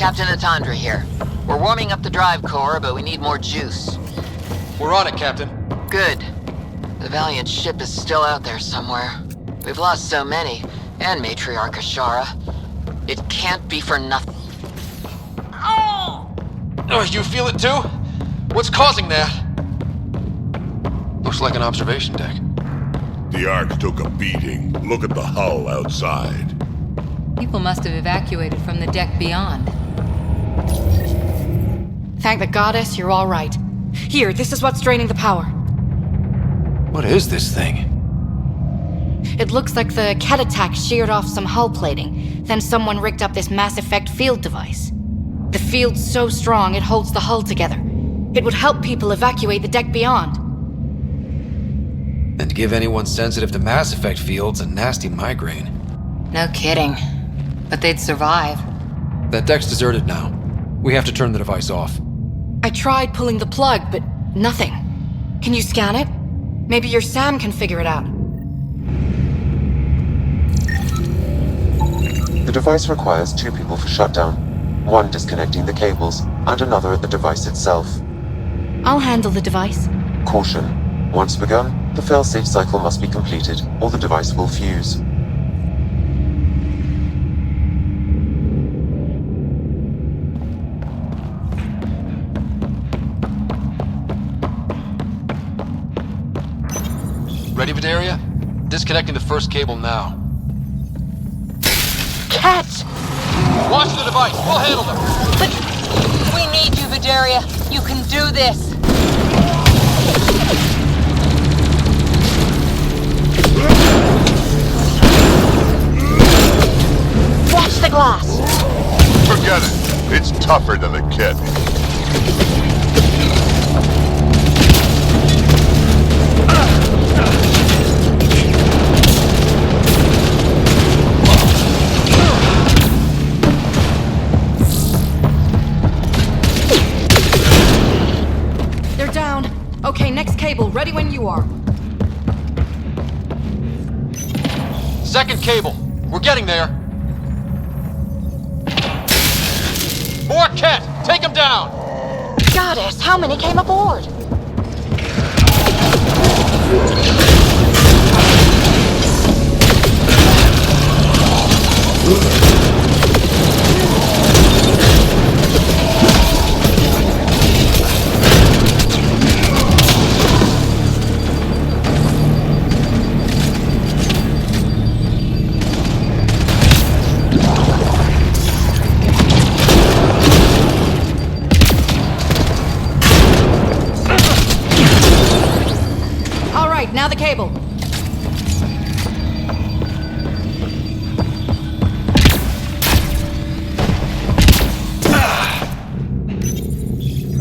Captain Atandra here. We're warming up the drive core, but we need more juice. We're on it, Captain. Good. The Valiant ship is still out there somewhere. We've lost so many, and Matriarch Ashara. It can't be for nothing. Oh, you feel it too? What's causing that? Looks like an observation deck. The Ark took a beating. Look at the hull outside. People must have evacuated from the deck beyond. Thank the goddess you're all right. Here, this is what's draining the power. What is this thing? It looks like the Ket attack sheared off some hull plating, then someone rigged up this Mass Effect field device. The field's so strong it holds the hull together. It would help people evacuate the deck beyond. And to give anyone sensitive to Mass Effect fields a nasty migraine. No kidding. But they'd survive. That deck's deserted now. We have to turn the device off. I tried pulling the plug, but nothing. Can you scan it? Maybe your Sam can figure it out. The device requires 2 people for shutdown. 1 disconnecting the cables, and another at the device itself. I'll handle the device. Caution. Once begun, the failsafe cycle must be completed, or the device will fuse. Ready, Vidaria? Disconnecting the first cable now. Cat! Watch the device! We'll handle them! But we need you, Vidaria. You can do this. Watch the glass. Forget it. It's tougher than the kid. Okay, next cable, ready when you are. Second cable. We're getting there. More Ket! Take him down! Goddess, how many came aboard? Now the cable.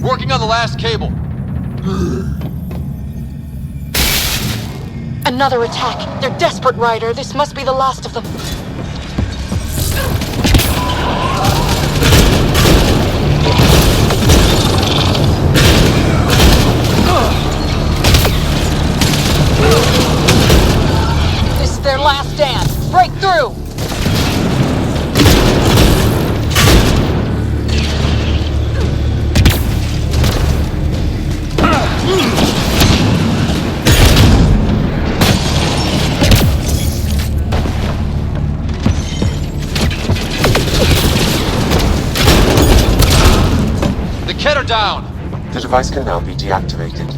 Working on the last cable. Another attack. They're desperate, Ryder. This must be the last of them. This is their last stand. Break through! The Ket are down! The device can now be deactivated.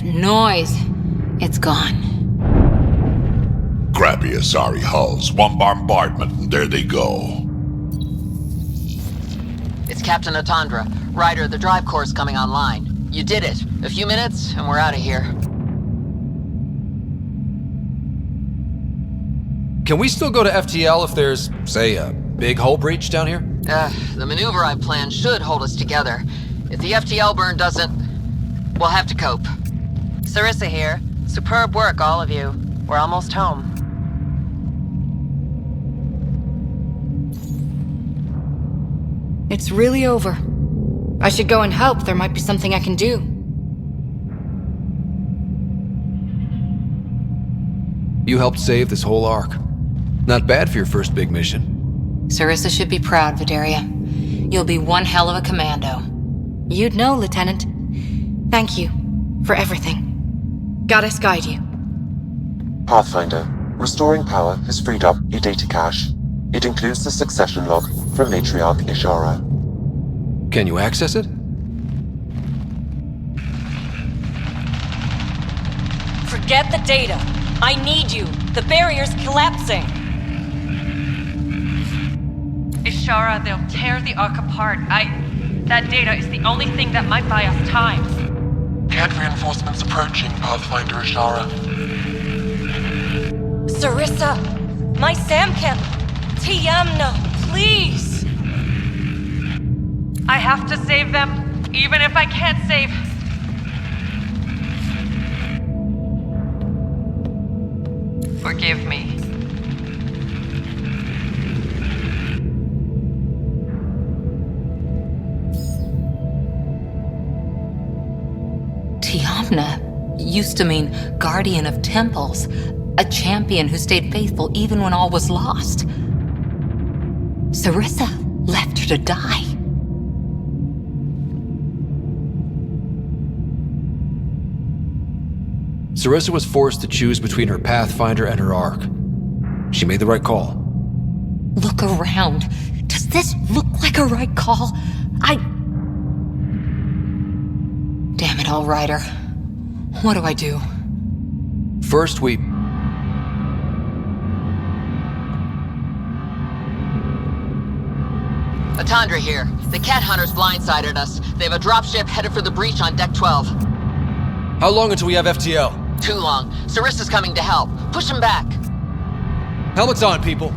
Noise. It's gone. Crappy Asari hulls. One bombardment, and there they go. It's Captain Atandra. Ryder, the drive core's coming online. You did it. A few minutes, and we're out of here. Can we still go to FTL if there's, say, a big hull breach down here? The maneuver I planned should hold us together. If the FTL burn doesn't, we'll have to cope. Sarissa here. Superb work, all of you. We're almost home. It's really over. I should go and help. There might be something I can do. You helped save this whole arc. Not bad for your first big mission. Sarissa should be proud, Vidaria. You'll be one hell of a commando. You'd know, Lieutenant. Thank you for everything. Goddess guide you. Pathfinder, restoring power has freed up a data cache. It includes the succession log from Matriarch Ishara. Can you access it? Forget the data. I need you. The barrier's collapsing. Ishara, they'll tear the Ark apart. That data is the only thing that might buy us time. Cat reinforcements approaching, Pathfinder Ishara. Sarissa! My Samcam! Tiamna, please! I have to save them, even if I can't save... Forgive me. Tiamna used to mean guardian of temples, a champion who stayed faithful even when all was lost. Sarissa left her to die. Sarissa was forced to choose between her Pathfinder and her Ark. She made the right call. Look around. Does this look like a right call? Damn it all, Ryder. What do I do? First, we... Atandra here. The cat hunters blindsided us. They have a dropship headed for the breach on Deck 12. How long until we have FTL? Too long. Sarissa's coming to help. Push him back. Helmets on, people.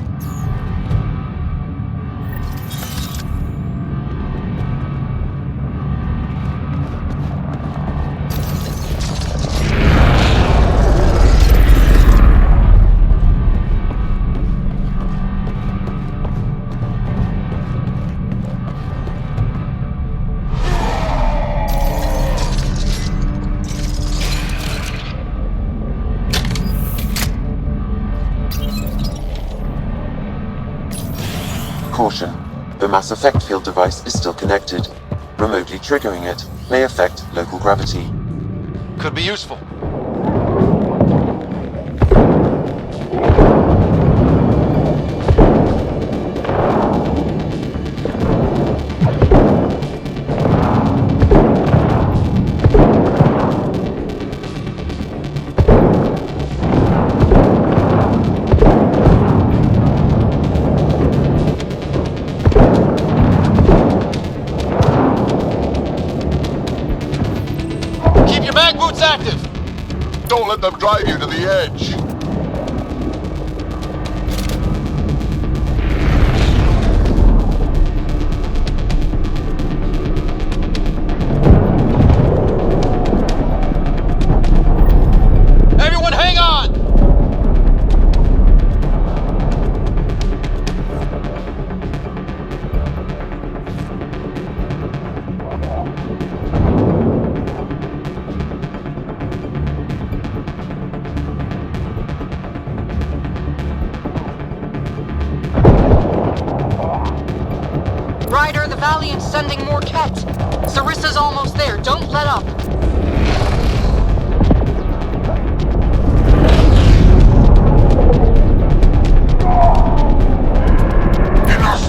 Caution. The mass effect field device is still connected. Remotely triggering it may affect local gravity. Could be useful. Active! Don't let them drive you to the edge. Everyone hang on! Ryder, the Valiant's sending more Ket. Sarissa's almost there. Don't let up. Enough!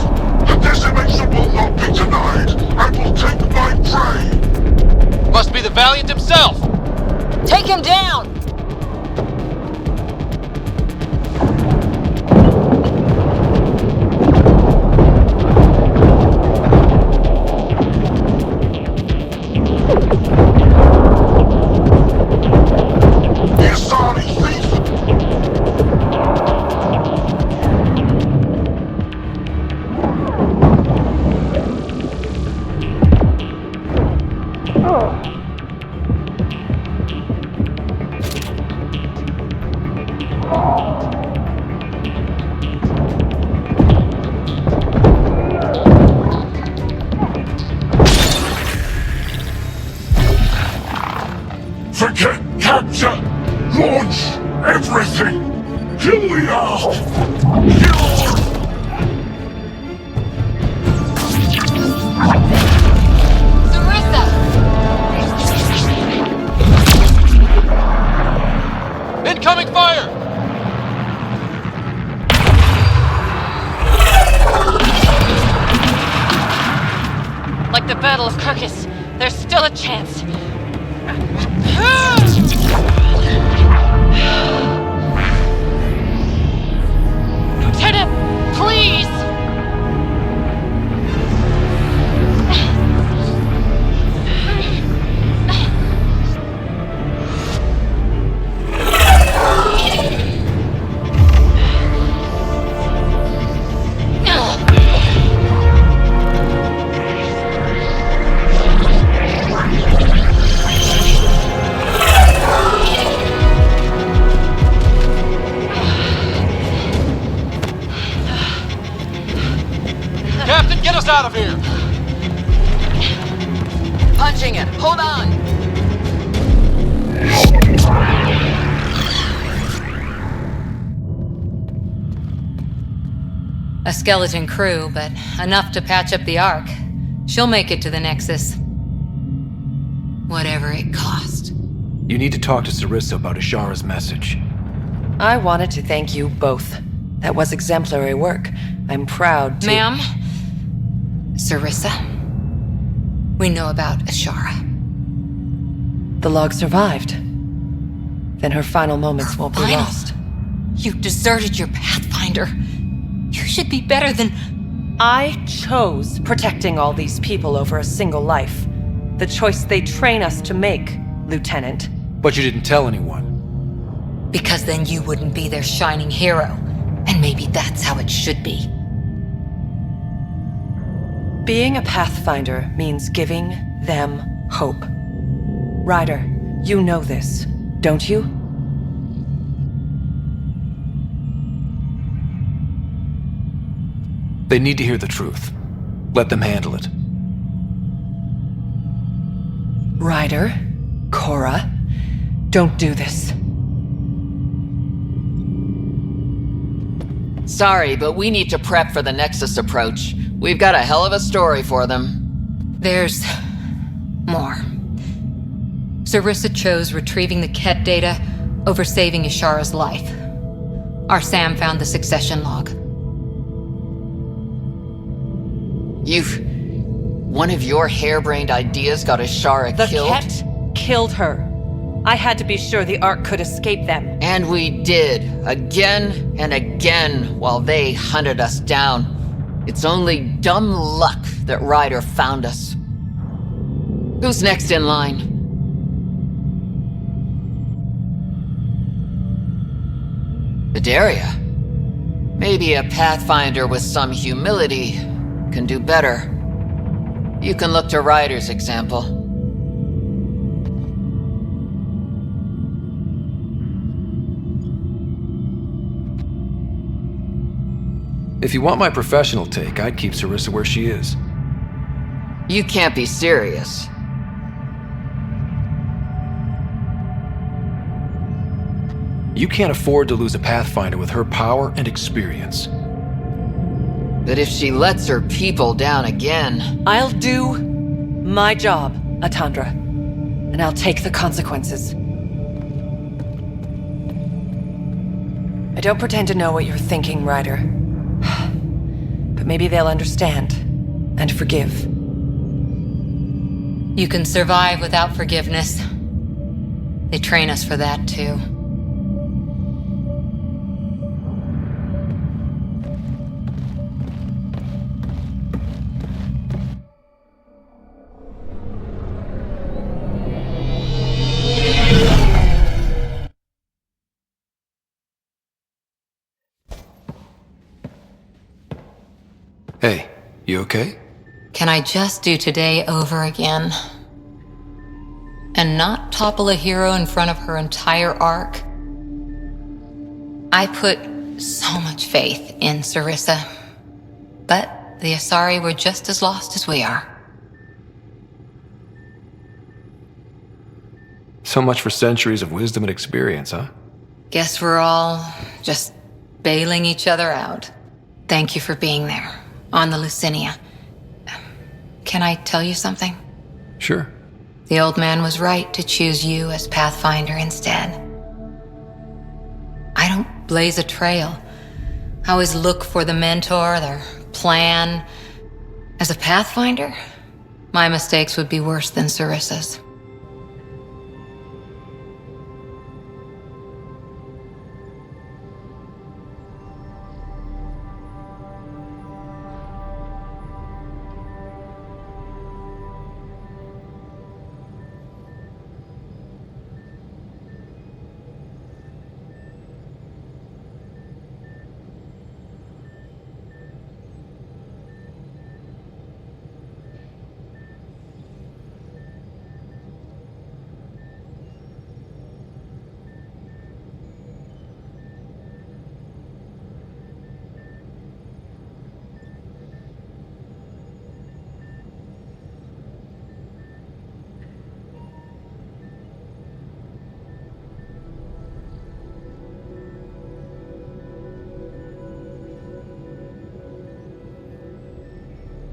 The decimation will not be denied. I will take my prey. Must be the Valiant himself! Take him down! Battle of Kirkus. There's still a chance. Lieutenant, please! Captain, get us out of here! Punching it. Hold on. A skeleton crew, but enough to patch up the Ark. She'll make it to the Nexus. Whatever it cost. You need to talk to Sarissa about Ashara's message. I wanted to thank you both. That was exemplary work. I'm proud to— Ma'am? Sarissa? We know about Ashara. The log survived. Then her final moments won't be Final? lost. You deserted your Pathfinder. You should be better than... I chose protecting all these people over a single life. The choice they train us to make, Lieutenant. But you didn't tell anyone. Because then you wouldn't be their shining hero. And maybe that's how it should be. Being a Pathfinder means giving them hope. Ryder, you know this, don't you? They need to hear the truth. Let them handle it. Ryder, Cora, don't do this. Sorry, but we need to prep for the Nexus approach. We've got a hell of a story for them. There's... more. Sarissa chose retrieving the Ket data over saving Ashara's life. Our Sam found the succession log. One of your harebrained ideas got Ashara killed? The Ket killed her. I had to be sure the Ark could escape them. And we did, again and again, while they hunted us down. It's only dumb luck that Ryder found us. Who's next in line? Bedaria. Maybe a Pathfinder with some humility can do better. You can look to Ryder's example. If you want my professional take, I'd keep Sarissa where she is. You can't be serious. You can't afford to lose a Pathfinder with her power and experience. But if she lets her people down again... I'll do my job, Atandra. And I'll take the consequences. I don't pretend to know what you're thinking, Ryder. But maybe they'll understand and forgive. You can survive without forgiveness. They train us for that, too. Hey, you okay? Can I just do today over again? And not topple a hero in front of her entire arc? I put so much faith in Sarissa. But the Asari were just as lost as we are. So much for centuries of wisdom and experience, huh? Guess we're all just bailing each other out. Thank you for being there, on the Lucinia. Can I tell you something? Sure. The old man was right to choose you as Pathfinder instead. I don't blaze a trail. I always look for the mentor, their plan. As a Pathfinder, My mistakes would be worse than Sarissa's.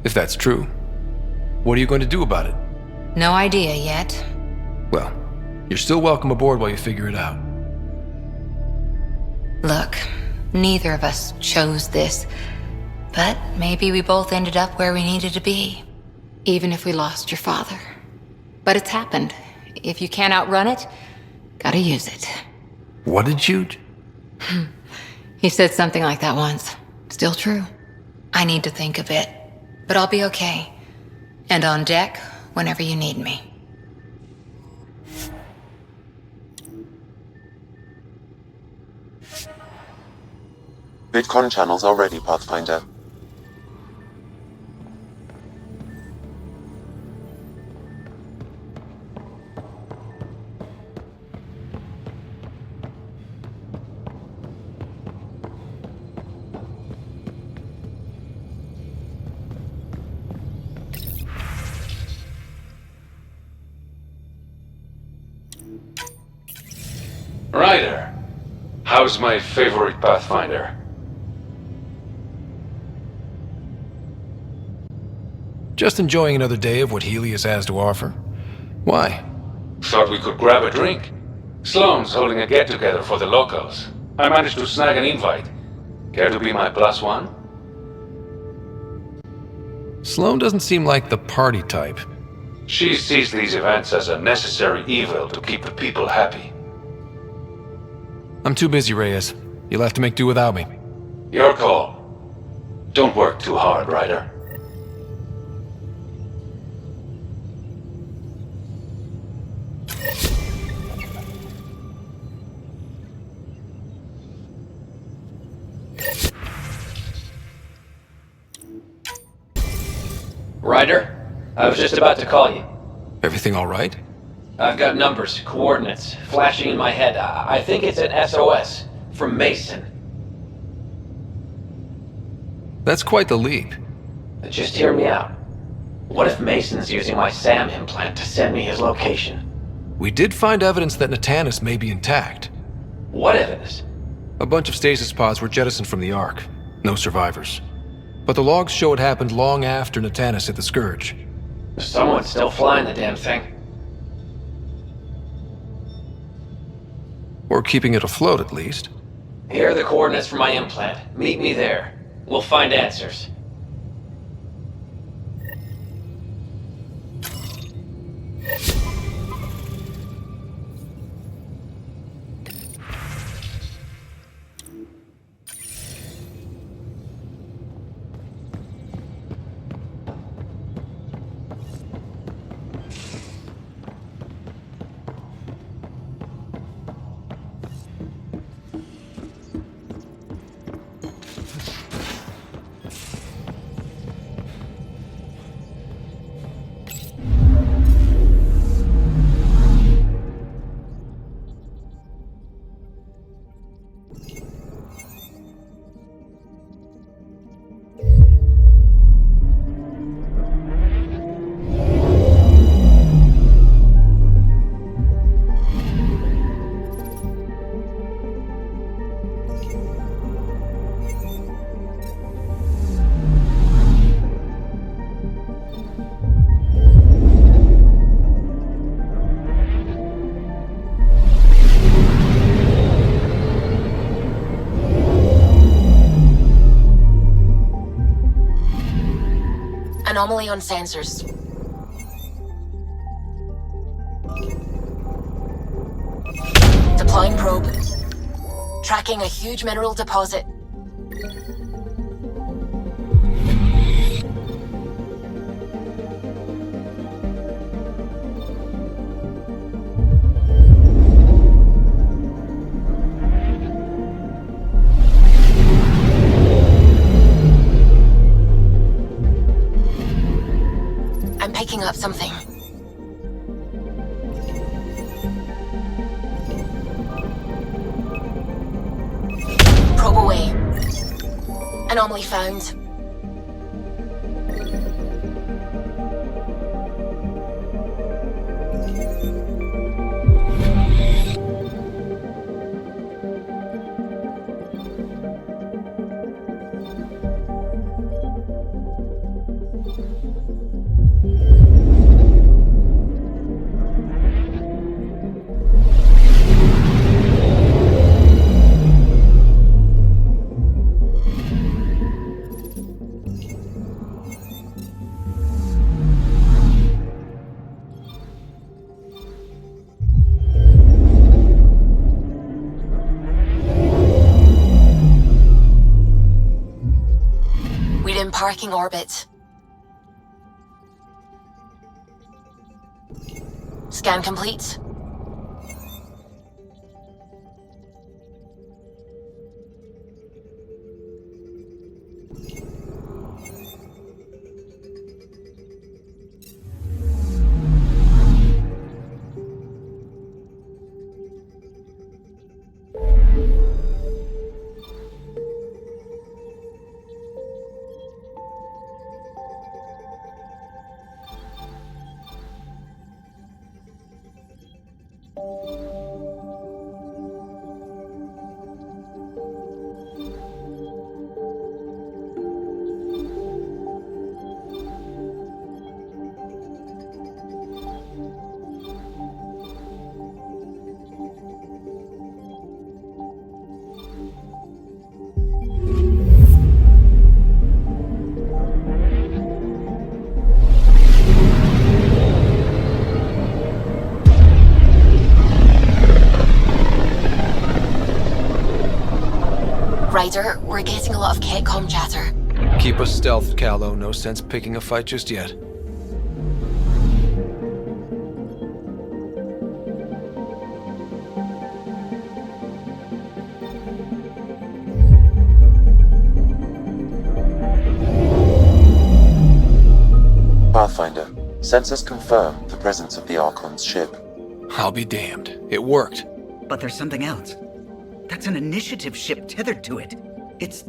If that's true, what are you going to do about it? No idea yet. Well, you're still welcome aboard while you figure it out. Look, neither of us chose this, but maybe we both ended up where we needed to be. Even if we lost your father. But it's happened. If you can't outrun it, gotta use it. What did you... He said something like that once. Still true. I need to think a bit, but I'll be okay. And on deck whenever you need me. VidCon channels are ready, Pathfinder. Ryder, how's my favorite Pathfinder? Just enjoying another day of what Helios has to offer. Why? Thought we could grab a drink. Sloane's holding a get-together for the locals. I managed to snag an invite. Care to be my +1? Sloane doesn't seem like the party type. She sees these events as a necessary evil to keep the people happy. I'm too busy, Reyes. You'll have to make do without me. Your call. Don't work too hard, Ryder. Ryder, I was just about to call you. Everything all right? I've got numbers, coordinates, flashing in my head. I think it's an SOS from Mason. That's quite the leap. Just hear me out. What if Mason's using my SAM implant to send me his location? We did find evidence that Natanis may be intact. What evidence? A bunch of stasis pods were jettisoned from the Ark. No survivors. But the logs show it happened long after Natanis hit the Scourge. Someone's still flying the damn thing. Or keeping it afloat, at least. Here are the coordinates for my implant. Meet me there. We'll find answers. Anomaly on sensors. Deploying probe. Tracking a huge mineral deposit. I'm picking up something. Probe away. Anomaly found. In parking orbit. Scan complete. Ryder, we're getting a lot of Ketcom chatter. Keep us stealthed, Callow. No sense picking a fight just yet. Pathfinder, sensors confirm the presence of the Archon's ship. I'll be damned. It worked. But there's something else. That's an initiative ship tethered to it. It's...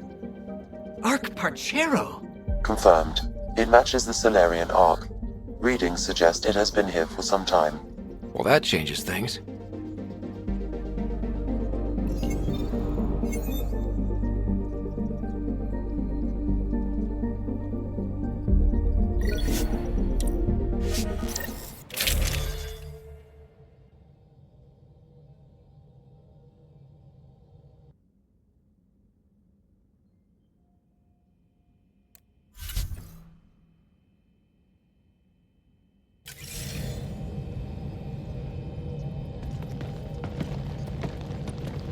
Arc Parchero. Confirmed. It matches the Solarian Arc. Readings suggest it has been here for some time. Well, that changes things.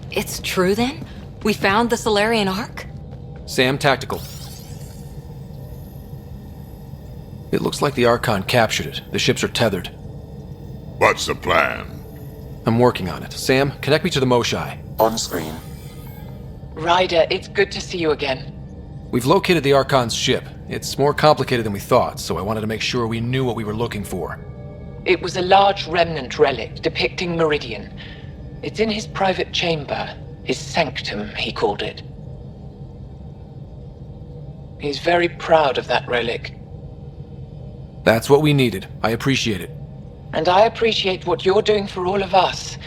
It's true then? We found the Solarian Ark? Sam, tactical. It looks like the Archon captured it. The ships are tethered. What's the plan? I'm working on it. Sam, connect me to the Moshai. On screen. Ryder, it's good to see you again. We've located the Archon's ship. It's more complicated than we thought, so I wanted to make sure we knew what we were looking for. It was a large remnant relic depicting Meridian. It's in his private chamber. His sanctum, he called it. He's very proud of that relic. That's what we needed. I appreciate it. And I appreciate what you're doing for all of us.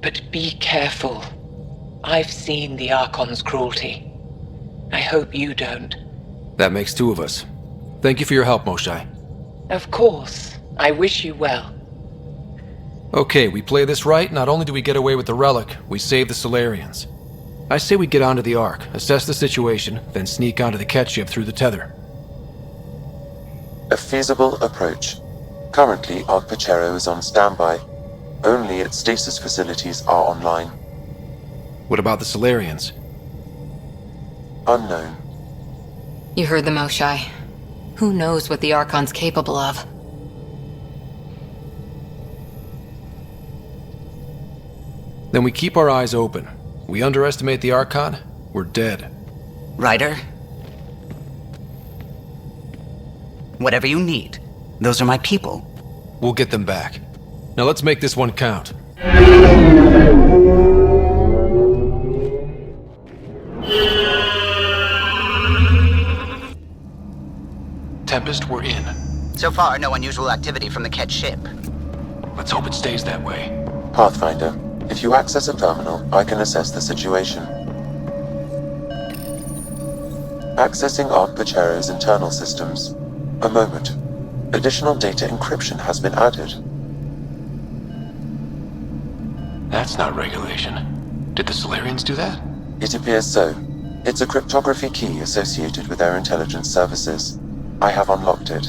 But be careful. I've seen the Archon's cruelty. I hope you don't. That makes two of us. Thank you for your help, Moshai. Of course. I wish you well. Okay, we play this right. Not only do we get away with the relic, we save the Solarians. I say we get onto the Ark, assess the situation, then sneak onto the Ket ship through the tether. A feasible approach. Currently, Arc Parchero is on standby. Only its stasis facilities are online. What about the Solarians? Unknown. You heard the Moshai. Who knows what the Archon's capable of? Then we keep our eyes open. We underestimate the Archon, we're dead. Ryder? Whatever you need. Those are my people. We'll get them back. Now let's make this one count. Tempest, we're in. So far, no unusual activity from the Ket ship. Let's hope it stays that way. Pathfinder, if you access a terminal, I can assess the situation. Accessing Ark Pachero's internal systems. A moment. Additional data encryption has been added. That's not regulation. Did the Solarians do that? It appears so. It's a cryptography key associated with their intelligence services. I have unlocked it.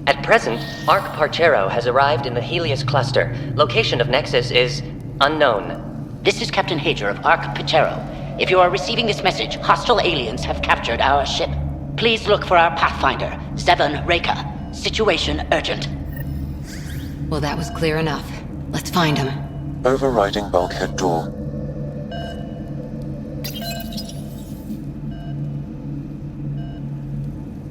At present, Ark Paechero has arrived in the Helios cluster. Location of Nexus is unknown. This is Captain Hager of Ark Paechero. If you are receiving this message, hostile aliens have captured our ship. Please look for our Pathfinder, Zevon Reka. Situation urgent. Well, that was clear enough. Let's find him. Overriding bulkhead door.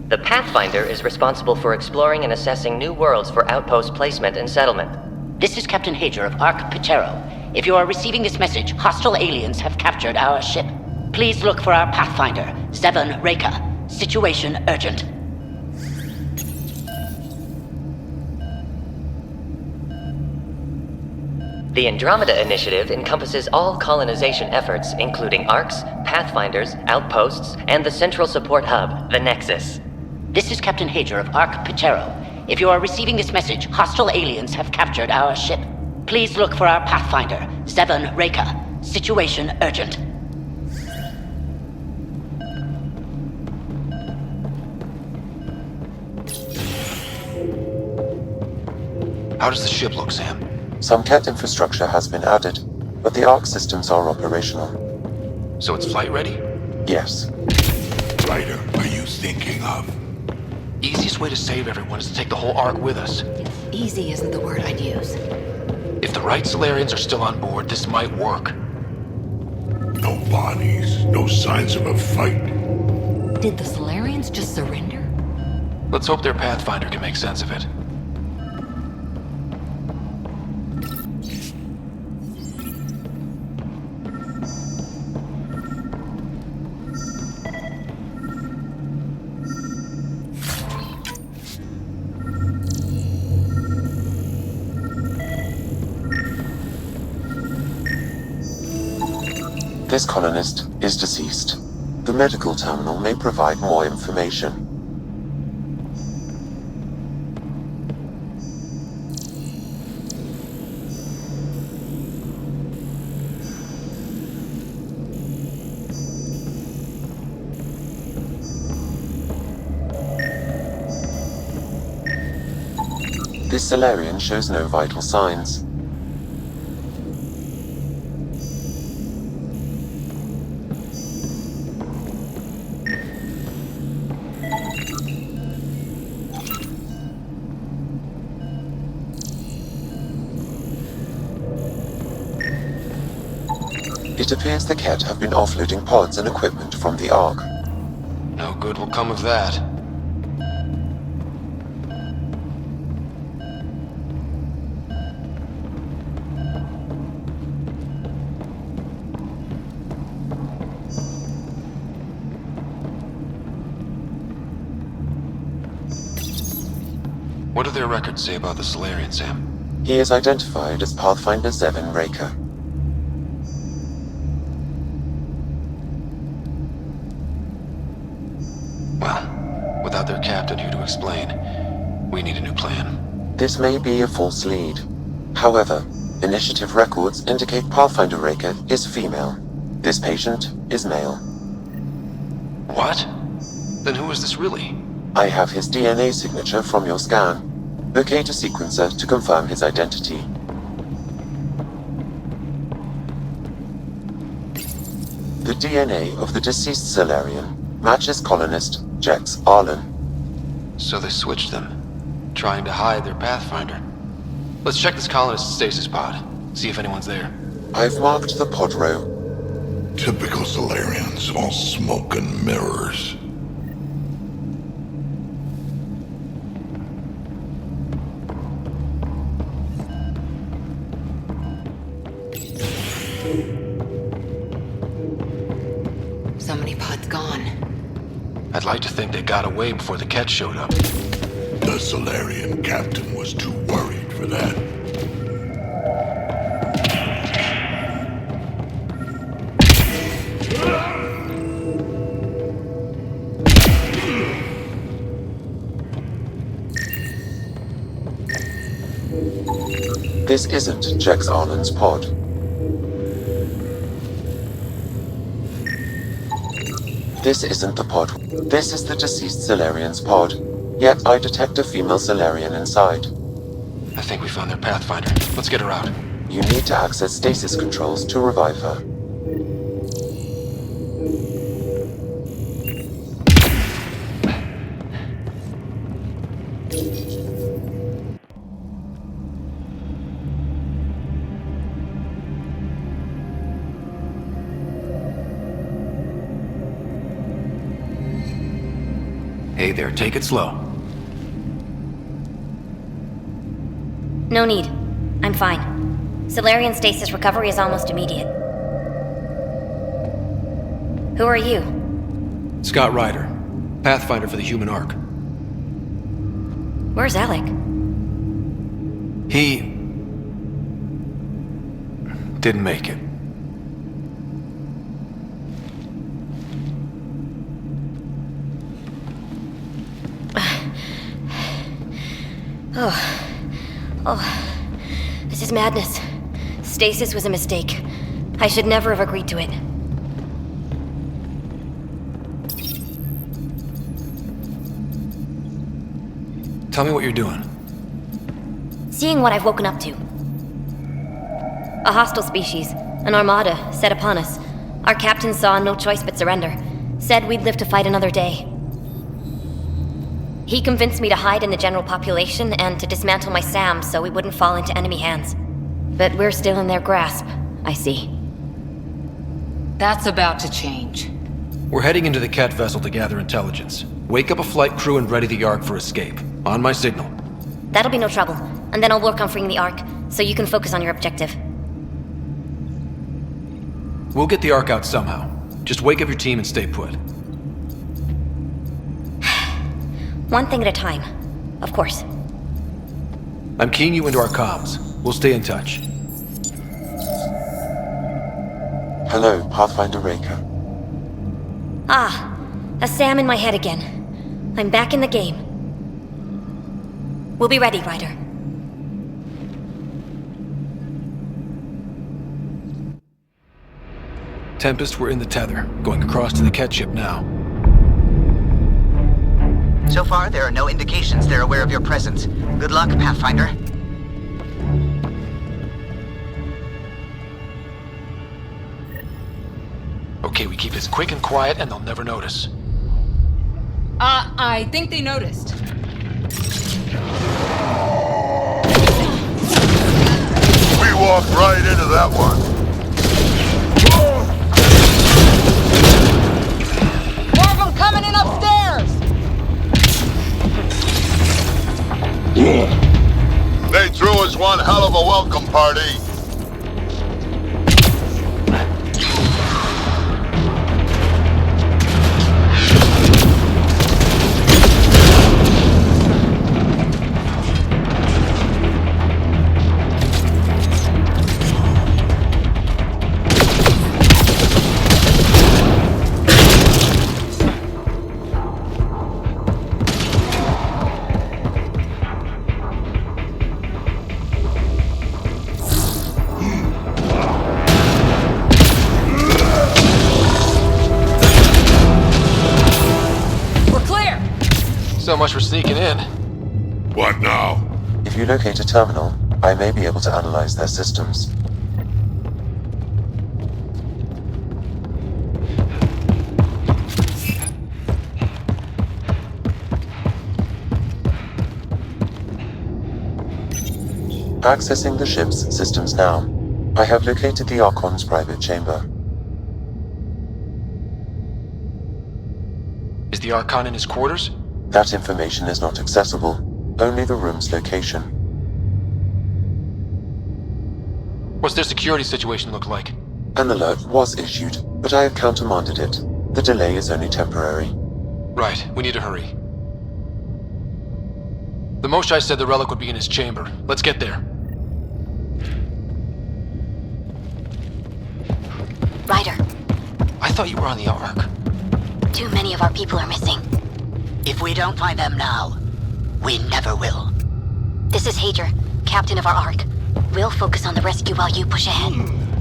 The Pathfinder is responsible for exploring and assessing new worlds for outpost placement and settlement. This is Captain Hager of Ark Paechero. If you are receiving this message, hostile aliens have captured our ship. Please look for our Pathfinder, Zevon Reka. Situation urgent. The Andromeda initiative encompasses all colonization efforts, including Arks, Pathfinders, outposts, and the central support hub, the Nexus. This is Captain Hager of Ark Paechero. If you are receiving this message, hostile aliens have captured our ship. Please look for our Pathfinder, Zevon Reka. Situation urgent. How does the ship look, Sam? Some Ket infrastructure has been added, but the Ark systems are operational. So it's flight ready? Yes. Ryder, are you thinking of? Easiest way to save everyone is to take the whole Ark with us. Easy isn't the word I'd use. If the right Solarians are still on board, this might work. No bodies, no signs of a fight. Did the Solarians just surrender? Let's hope their Pathfinder can make sense of it. This colonist is deceased. The medical terminal may provide more information. This Solarian shows no vital signs. It appears the Ket have been offloading pods and equipment from the Ark. No good will come of that. What do their records say about the Solarian, Sam? He is identified as Pathfinder Zevon Reka. Well, without their captain here to explain, we need a new plan. This may be a false lead. However, initiative records indicate Pathfinder Reka is female. This patient is male. What? Then who is this really? I have his DNA signature from your scan. Locate a sequencer to confirm his identity. DNA of the deceased Solarian matches colonist Jex Arlen. So they switched them, trying to hide their Pathfinder. Let's check this colonist stasis pod, see if anyone's there. I've marked the pod row. Typical Solarians, all smoke and mirrors. So many pods gone. I'd like to think they got away before the Ket showed up. The Solarian captain was too worried for that. This isn't Jex Arlen's pod. This isn't the pod. This is the deceased Solarian's pod. Yet I detect a female Solarian inside. I think we found their Pathfinder. Let's get her out. You need to access stasis controls to revive her. Hey there, take it slow. No need. I'm fine. Solarian stasis recovery is almost immediate. Who are you? Scott Ryder, Pathfinder for the Human Ark. Where's Alec? He didn't make it. Oh, this is madness. Stasis was a mistake. I should never have agreed to it. Tell me what you're doing. Seeing what I've woken up to. A hostile species, an armada, set upon us. Our captain saw no choice but surrender. Said we'd live to fight another day. He convinced me to hide in the general population and to dismantle my SAM so we wouldn't fall into enemy hands. But we're still in their grasp, I see. That's about to change. We're heading into the Ket vessel to gather intelligence. Wake up a flight crew and ready the Ark for escape. On my signal. That'll be no trouble, and then I'll work on freeing the Ark, so you can focus on your objective. We'll get the Ark out somehow. Just wake up your team and stay put. One thing at a time, of course. I'm keying you into our comms. We'll stay in touch. Hello, Pathfinder Raker. Ah, a SAM in my head again. I'm back in the game. We'll be ready, Ryder. Tempest, we're in the tether, going across to the Ket ship now. So far, there are no indications they're aware of your presence. Good luck, Pathfinder. Okay, we keep this quick and quiet and they'll never notice. I think they noticed. We walked right into that one. More of them coming in upstairs! They threw us one hell of a welcome party. So much for sneaking in. What now? If you locate a terminal, I may be able to analyze their systems. Accessing the ship's systems now. I have located the Archon's private chamber. Is the Archon in his quarters? That information is not accessible. Only the room's location. What's their security situation look like? An alert was issued, but I have countermanded it. The delay is only temporary. Right, we need to hurry. The Moshai said the relic would be in his chamber. Let's get there. Ryder, I thought you were on the Ark. too many of our people are missing. If we don't find them now, we never will. This is Hager, captain of our Ark. We'll focus on the rescue while you push ahead.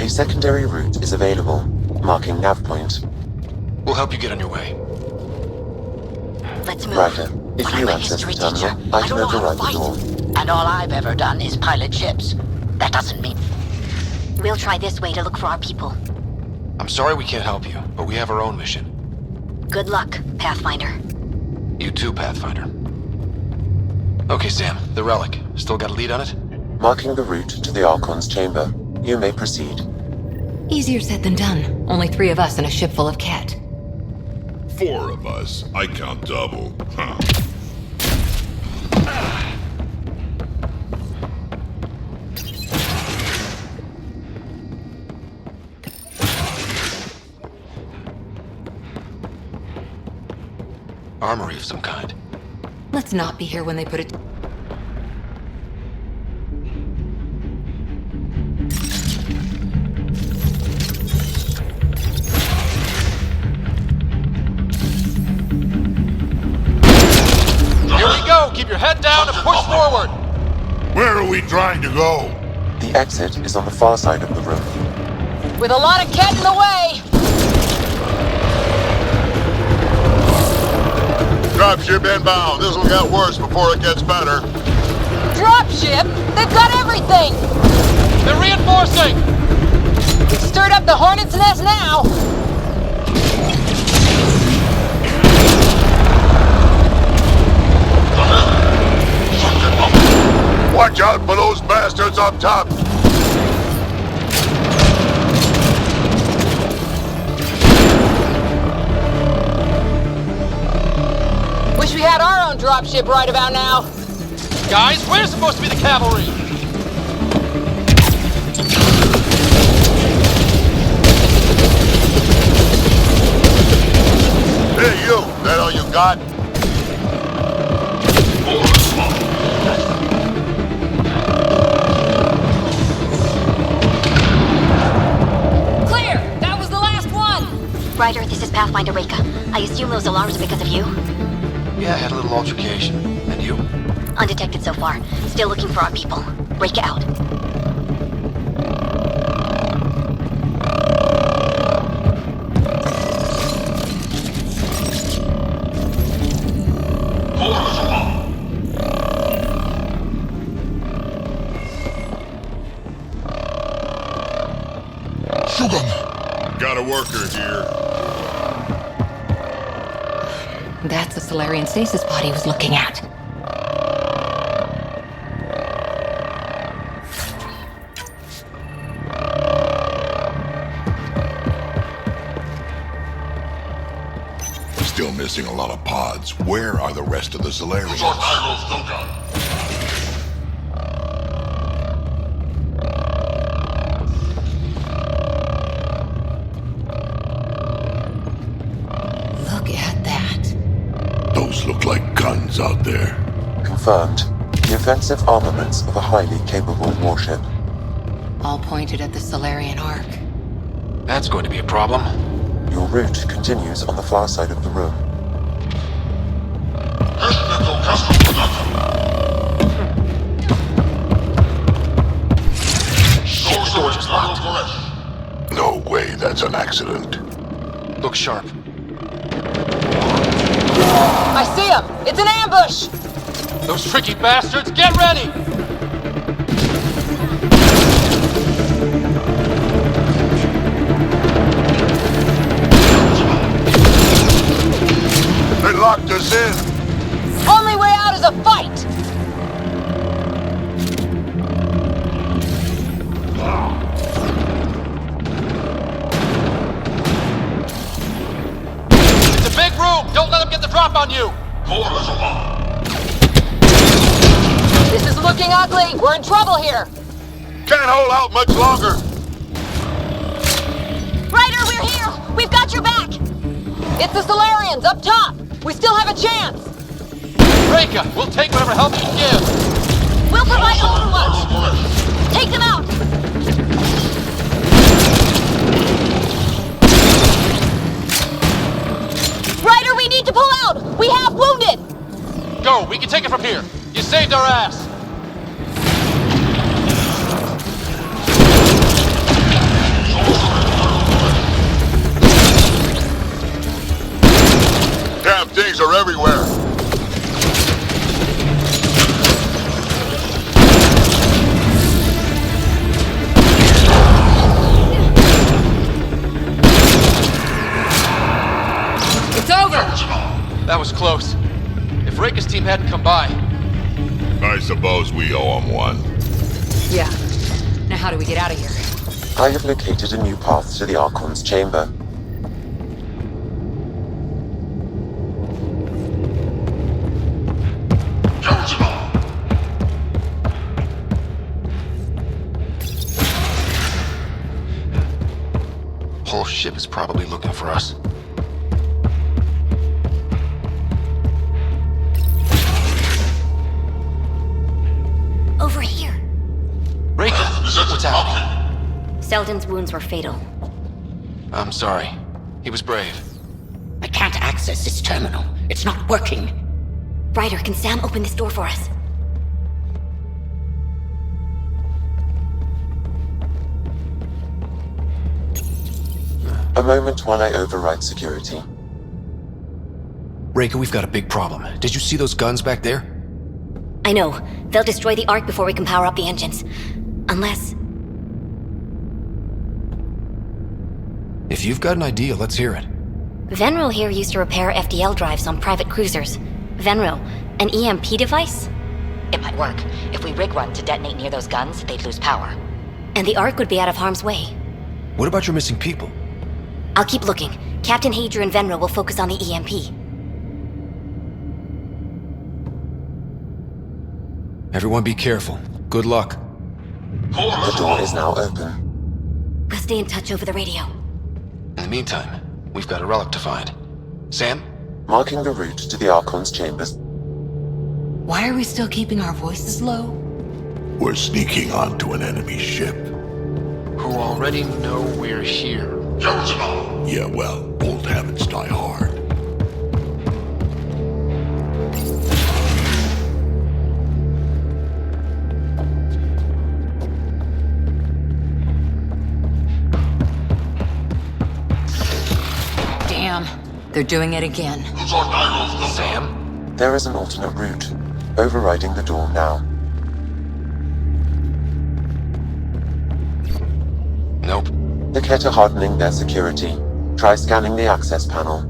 A secondary route is available, marking nav point. We'll help you get on your way. Let's move. Ryder, if you access the terminal, I can override the door. And all I've ever done is pilot ships. That doesn't mean... We'll try this way to look for our people. I'm sorry we can't help you, but we have our own mission. Good luck, Pathfinder. You too, Pathfinder. Okay, Sam, the relic. Still got a lead on it? Marking the route to the Archon's chamber. You may proceed. Easier said than done. Only 3 of us and a ship full of cat. 4 of us. I count double. Huh. Armory of some kind. Let's not be here when they put it... Here we go! Keep your head down and push forward! Where are we trying to go? The exit is on the far side of the room. With a lot of cat in the way! Dropship inbound. This'll get worse before it gets better. Dropship? They've got everything! They're reinforcing! Stirred up the hornet's nest now! Watch out for those bastards up top! Wish we had our own dropship right about now. Guys, we're supposed to be the cavalry! Hey, you! That all you got? Clear! That was the last one! Ryder, this is Pathfinder Reka. I assume those alarms are because of you? Yeah, I had a little altercation. And you? Undetected so far. Still looking for our people. Reka out. Got a worker here. That's the Solarian stasis pod he was looking at. Still missing a lot of pods. Where are the rest of the Solarians? Look at that. Those look like guns out there. Confirmed. The offensive armaments of a highly capable warship. All pointed at the Solarian Ark. That's going to be a problem. Your route continues on the far side of the room. Shit, the door just locked. No way, that's an accident. Look sharp. I see him! It's an ambush! Those tricky bastards, get ready! They locked us in. Only way out is a fight! them get the drop on you! This is looking ugly! We're in trouble here! Can't hold out much longer! Ryder, we're here! We've got your back! It's the Solarians, up top! We still have a chance! Reka, we'll take whatever help you can give! We'll provide overwatch! Take them out! Ryder, we need to pull out! We have wounded! Go, we can take it from here! You saved our ass! Damn things are everywhere! It's over! That was close. If Reka's team hadn't come by... I suppose we owe him one. Yeah. Now how do we get out of here? I have located a new path to the Archon's chamber. Whole ship is probably looking for us. Over here. Reka, what's happening? Selden's wounds were fatal. I'm sorry. He was brave. I can't access this terminal. It's not working. Ryder, can Sam open this door for us? A moment while I override security. Reka, we've got a big problem. Did you see those guns back there? I know. They'll destroy the Ark before we can power up the engines. Unless... If you've got an idea, let's hear it. Venro here used to repair FDL drives on private cruisers. Venro, an EMP device? It might work. If we rig one to detonate near those guns, they'd lose power. And the Ark would be out of harm's way. What about your missing people? I'll keep looking. Captain Hadrian and Venro will focus on the EMP. Everyone be careful. Good luck. The door is now open. We'll stay in touch over the radio. In the meantime, we've got a relic to find. Sam? Marking the route to the Archon's chambers. Why are we still keeping our voices low? We're sneaking onto an enemy ship. Who already know we're here. Yeah, well, old habits die hard. Damn, they're doing it again. Sam? There is an alternate route. Overriding the door now. Nope. The Kett are hardening their security. Try scanning the access panel.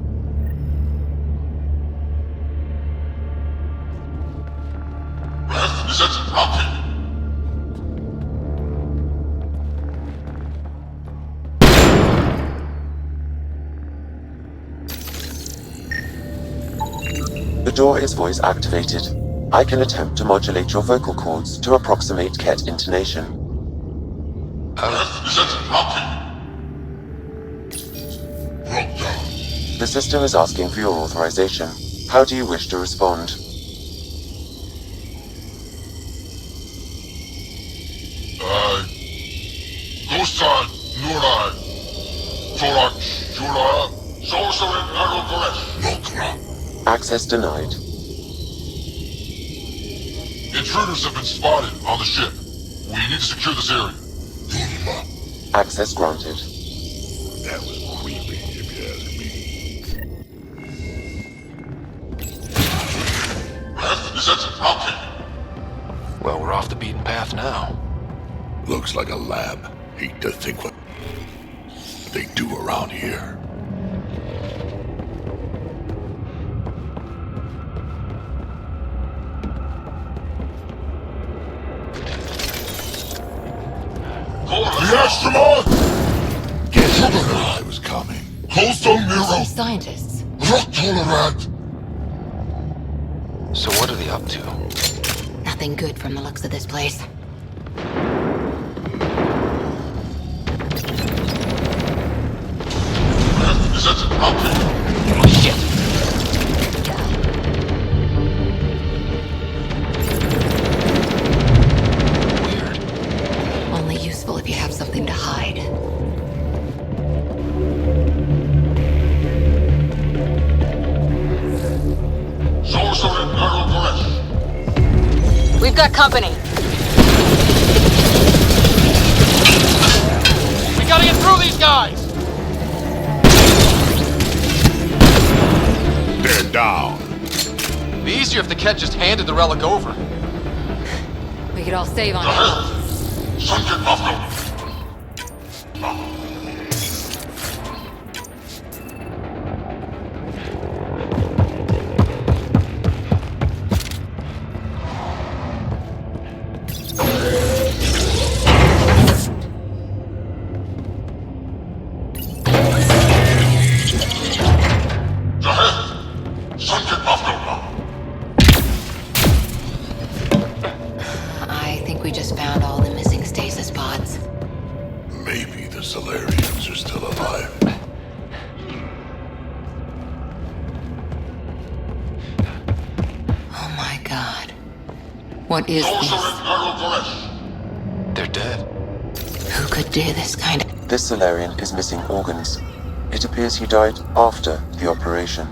The door is voice activated. I can attempt to modulate your vocal cords to approximate Kett intonation. The system is asking for your authorization. How do you wish to respond? Access denied. Intruders have been spotted on the ship. We need to secure this area. Access granted. That was creepy, if you ask me. Well, we're off the beaten path now. Looks like a lab. Hate to think what they do around here. The astronaut! Guess I was coming. Coastal Nero! Scientists. Rock tolerant! So what are they up to? Nothing good from the looks of this place. Oh, shit! Only useful if you have something to hide. We've got company. We gotta get through these guys! They're down. It'd be easier if the Ket just handed the relic over. We could all save on it. I think we just found all the missing stasis pods. Maybe the Solarians are still alive. Oh my god. What is this? They're dead. Who could do this kind of... This Solarian is missing organs. It appears he died after the operation.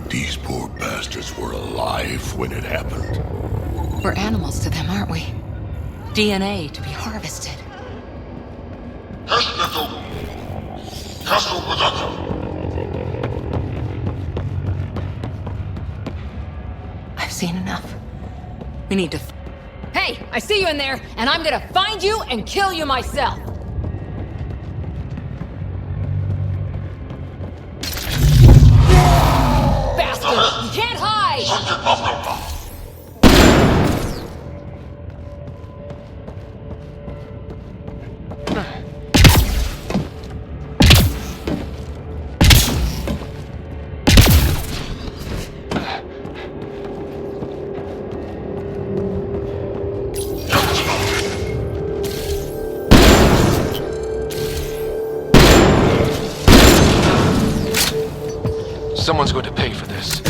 These poor bastards were alive when it happened. We're animals to them, aren't we? DNA to be harvested. I've seen enough. We need to... Hey, I see you in there, and I'm gonna find you and kill you myself. Bastard! You can't hide! Someone's going to pay for this.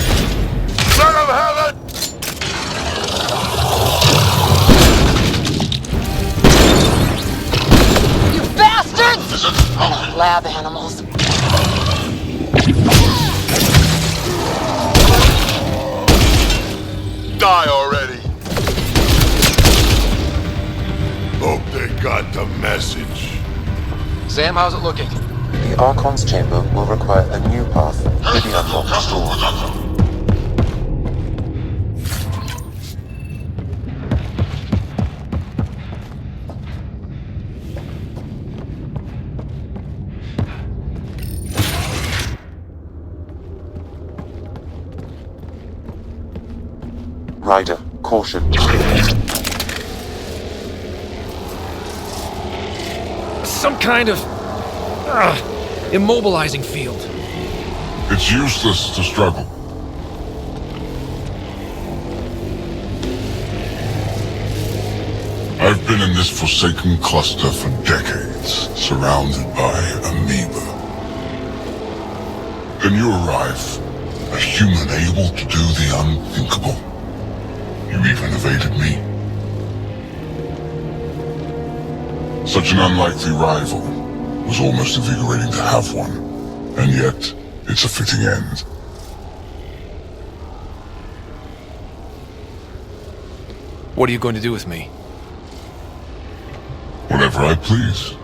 Son of Helen! You bastards! Lab animals. Die already! Hope they got the message. Sam, how's it looking? The Archon's chamber will require a new path to the unlocked door. Ryder, caution. Some kind of... immobilizing field. It's useless to struggle. I've been in this forsaken cluster for decades, surrounded by amoeba. Then you arrive, a human able to do the unthinkable. You even evaded me. Such an unlikely rival. Was almost invigorating to have one, and yet it's a fitting end. What are you going to do with me? Whatever I please.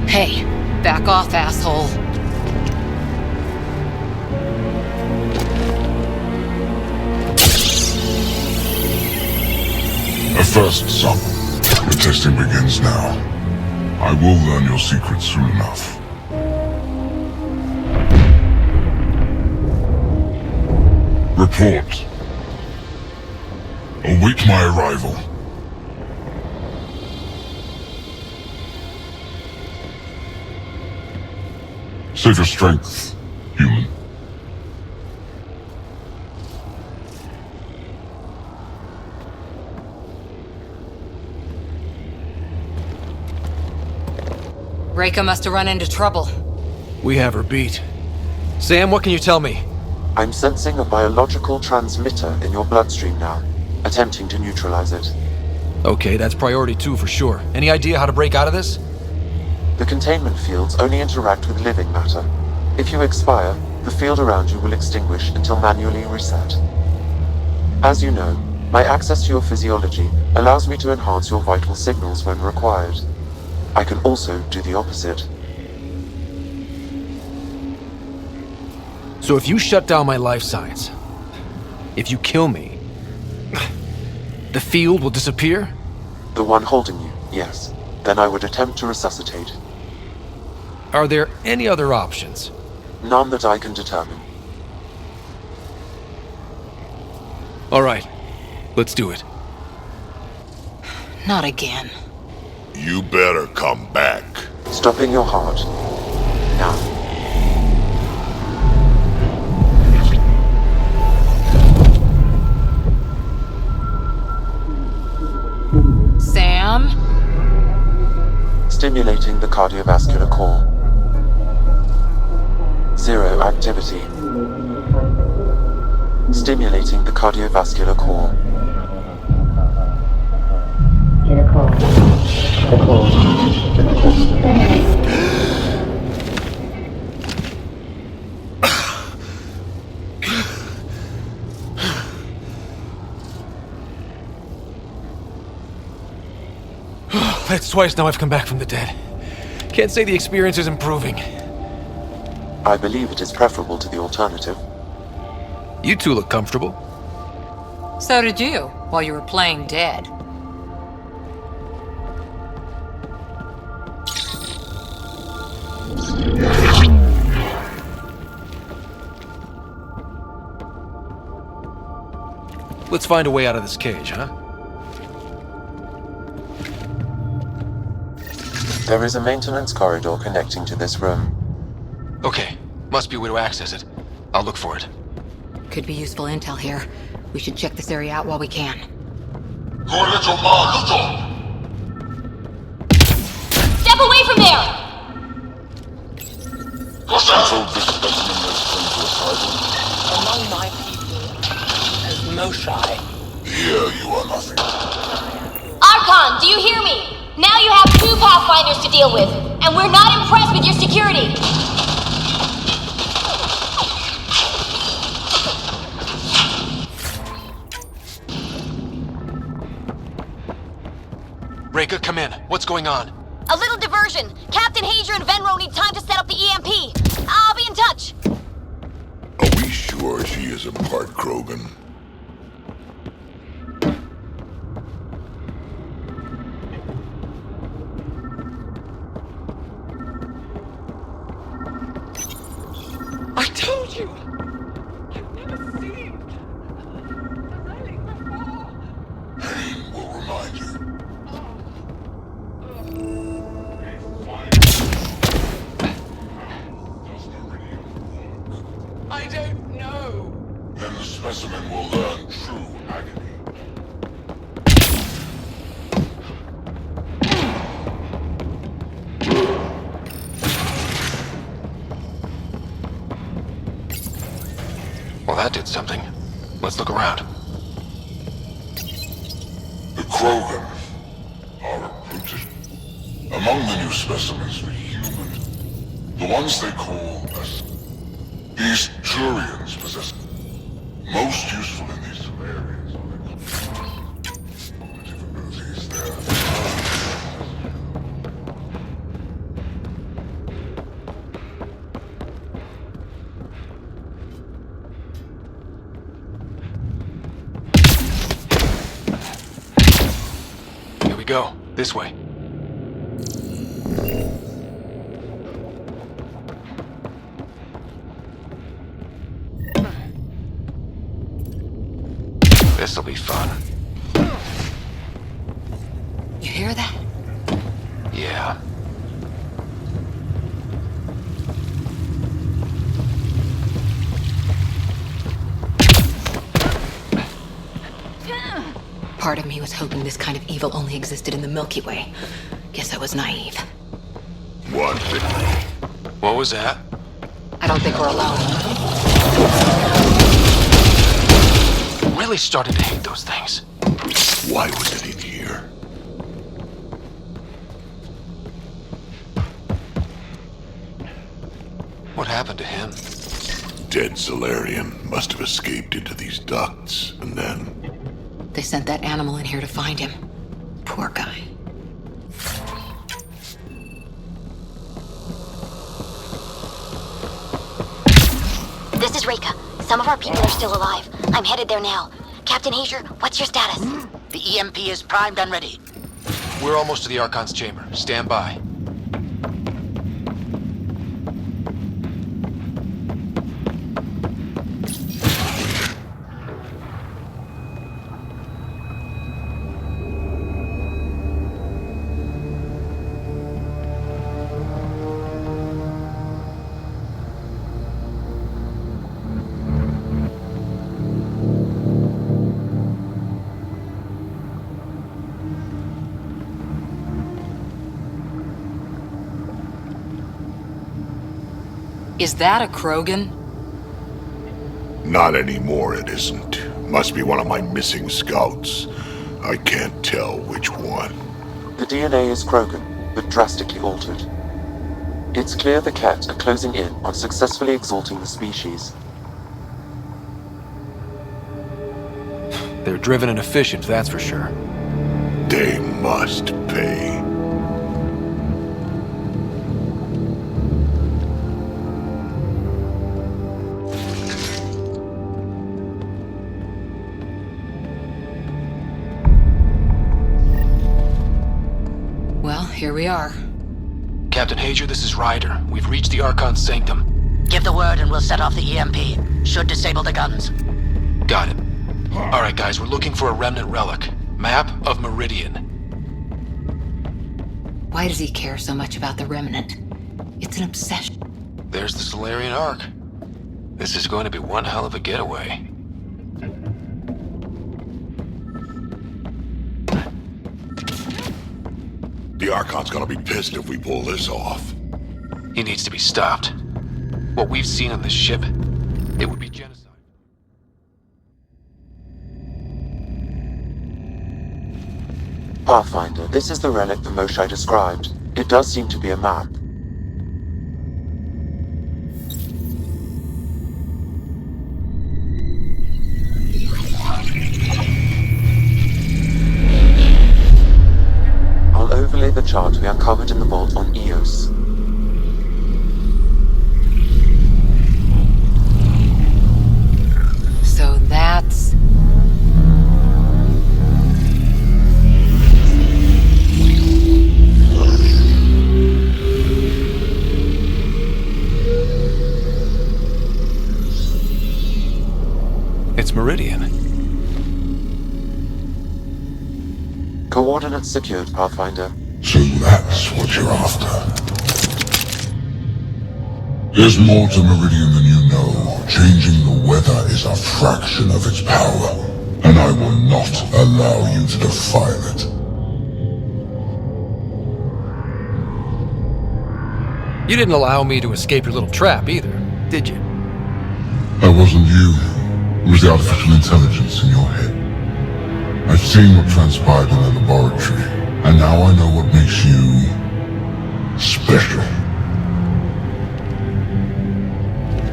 Hey, back off, asshole. A first, son. The testing begins now. I will learn your secrets soon enough. Report. Await my arrival. Save your strength, human. Reika must have run into trouble. We have her beat. Sam, what can you tell me? I'm sensing a biological transmitter in your bloodstream now, attempting to neutralize it. Okay, that's priority 2 for sure. Any idea how to break out of this? The containment fields only interact with living matter. If you expire, the field around you will extinguish until manually reset. As you know, my access to your physiology allows me to enhance your vital signals when required. I can also do the opposite. So if you shut down my life signs, if you kill me, the field will disappear? The one holding you, yes. Then I would attempt to resuscitate. Are there any other options? None that I can determine. All right, let's do it. Not again. You better come back. Stopping your heart. Now. Sam? Stimulating the cardiovascular core. 0 activity. Stimulating the cardiovascular core. That's twice now I've come back from the dead. Can't say the experience is improving. I believe it is preferable to the alternative. You two look comfortable. So did you, while you were playing dead. Let's find a way out of this cage, huh? There is a maintenance corridor connecting to this room. Okay, must be a way to access it. I'll look for it. Could be useful intel here. We should check this area out while we can. Step away from there! Among my people, as Moshai. Here you are nothing. Archon, do you hear me? Now you have 2 Pathfinders to deal with, and we're not impressed with your security. Reika, come in. What's going on? A little diversion. Captain Hager and Venro need time to set up the EMP. I'll be in touch. Are we sure she isn't part Krogan? I told you! I've never seen the relic before. Pain will remind you. I don't know. Then the specimen will learn true agony. Well, that did something. Let's look around. The Krogan are rooted. Among the new specimens are human. The ones they call us. These Turians possess most useful in these areas. Cognitive abilities there. Here we go. This way. This'll be fun. You hear that? Yeah. Part of me was hoping this kind of evil only existed in the Milky Way. Guess I was naive. One thing. What was that? I don't think we're alone. Really started to hate those things. Why was it in here? What happened to him? Dead Solarian must have escaped into these ducts, and then... They sent that animal in here to find him. Poor guy. This is Reika. Some of our people are still alive. I'm headed there now. Captain Hazer, what's your status? The EMP is primed and ready. We're almost to the Archon's chamber. Stand by. Is that a Krogan? Not anymore, it isn't. Must be one of my missing scouts. I can't tell which one. The DNA is Krogan, but drastically altered. It's clear the Cat are closing in on successfully exalting the species. They're driven and efficient, that's for sure. They must pay. Well, here we are. Captain Hager, this is Ryder. We've reached the Archon's sanctum. Give the word and we'll set off the EMP. Should disable the guns. Got it. Alright guys, we're looking for a remnant relic. Map of Meridian. Why does he care so much about the remnant? It's an obsession. There's the Solarian Ark. This is going to be one hell of a getaway. The Archon's gonna be pissed if we pull this off. He needs to be stopped. What we've seen on this ship, it would be genocide. Pathfinder, this is the relic the Moshai described. It does seem to be a map. I'll overlay the chart we uncovered in the vault on EOS. So that's... It's Meridian. Coordinates secured, Pathfinder. So that's what you're after. There's more to Meridian than you know. Changing the weather is a fraction of its power, and I will not allow you to defile it. You didn't allow me to escape your little trap either, did you? That wasn't you. It was the artificial intelligence in your head. I've seen what transpired in the laboratory, and now I know what makes you special.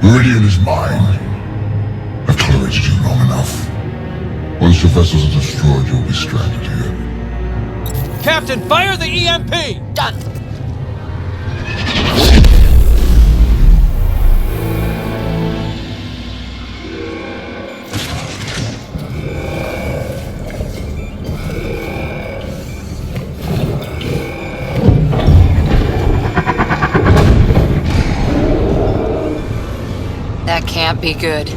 Meridian is mine. I've tolerated you long enough. Once your vessels are destroyed, you'll be stranded here. Captain, fire the EMP! Done! That can't be good.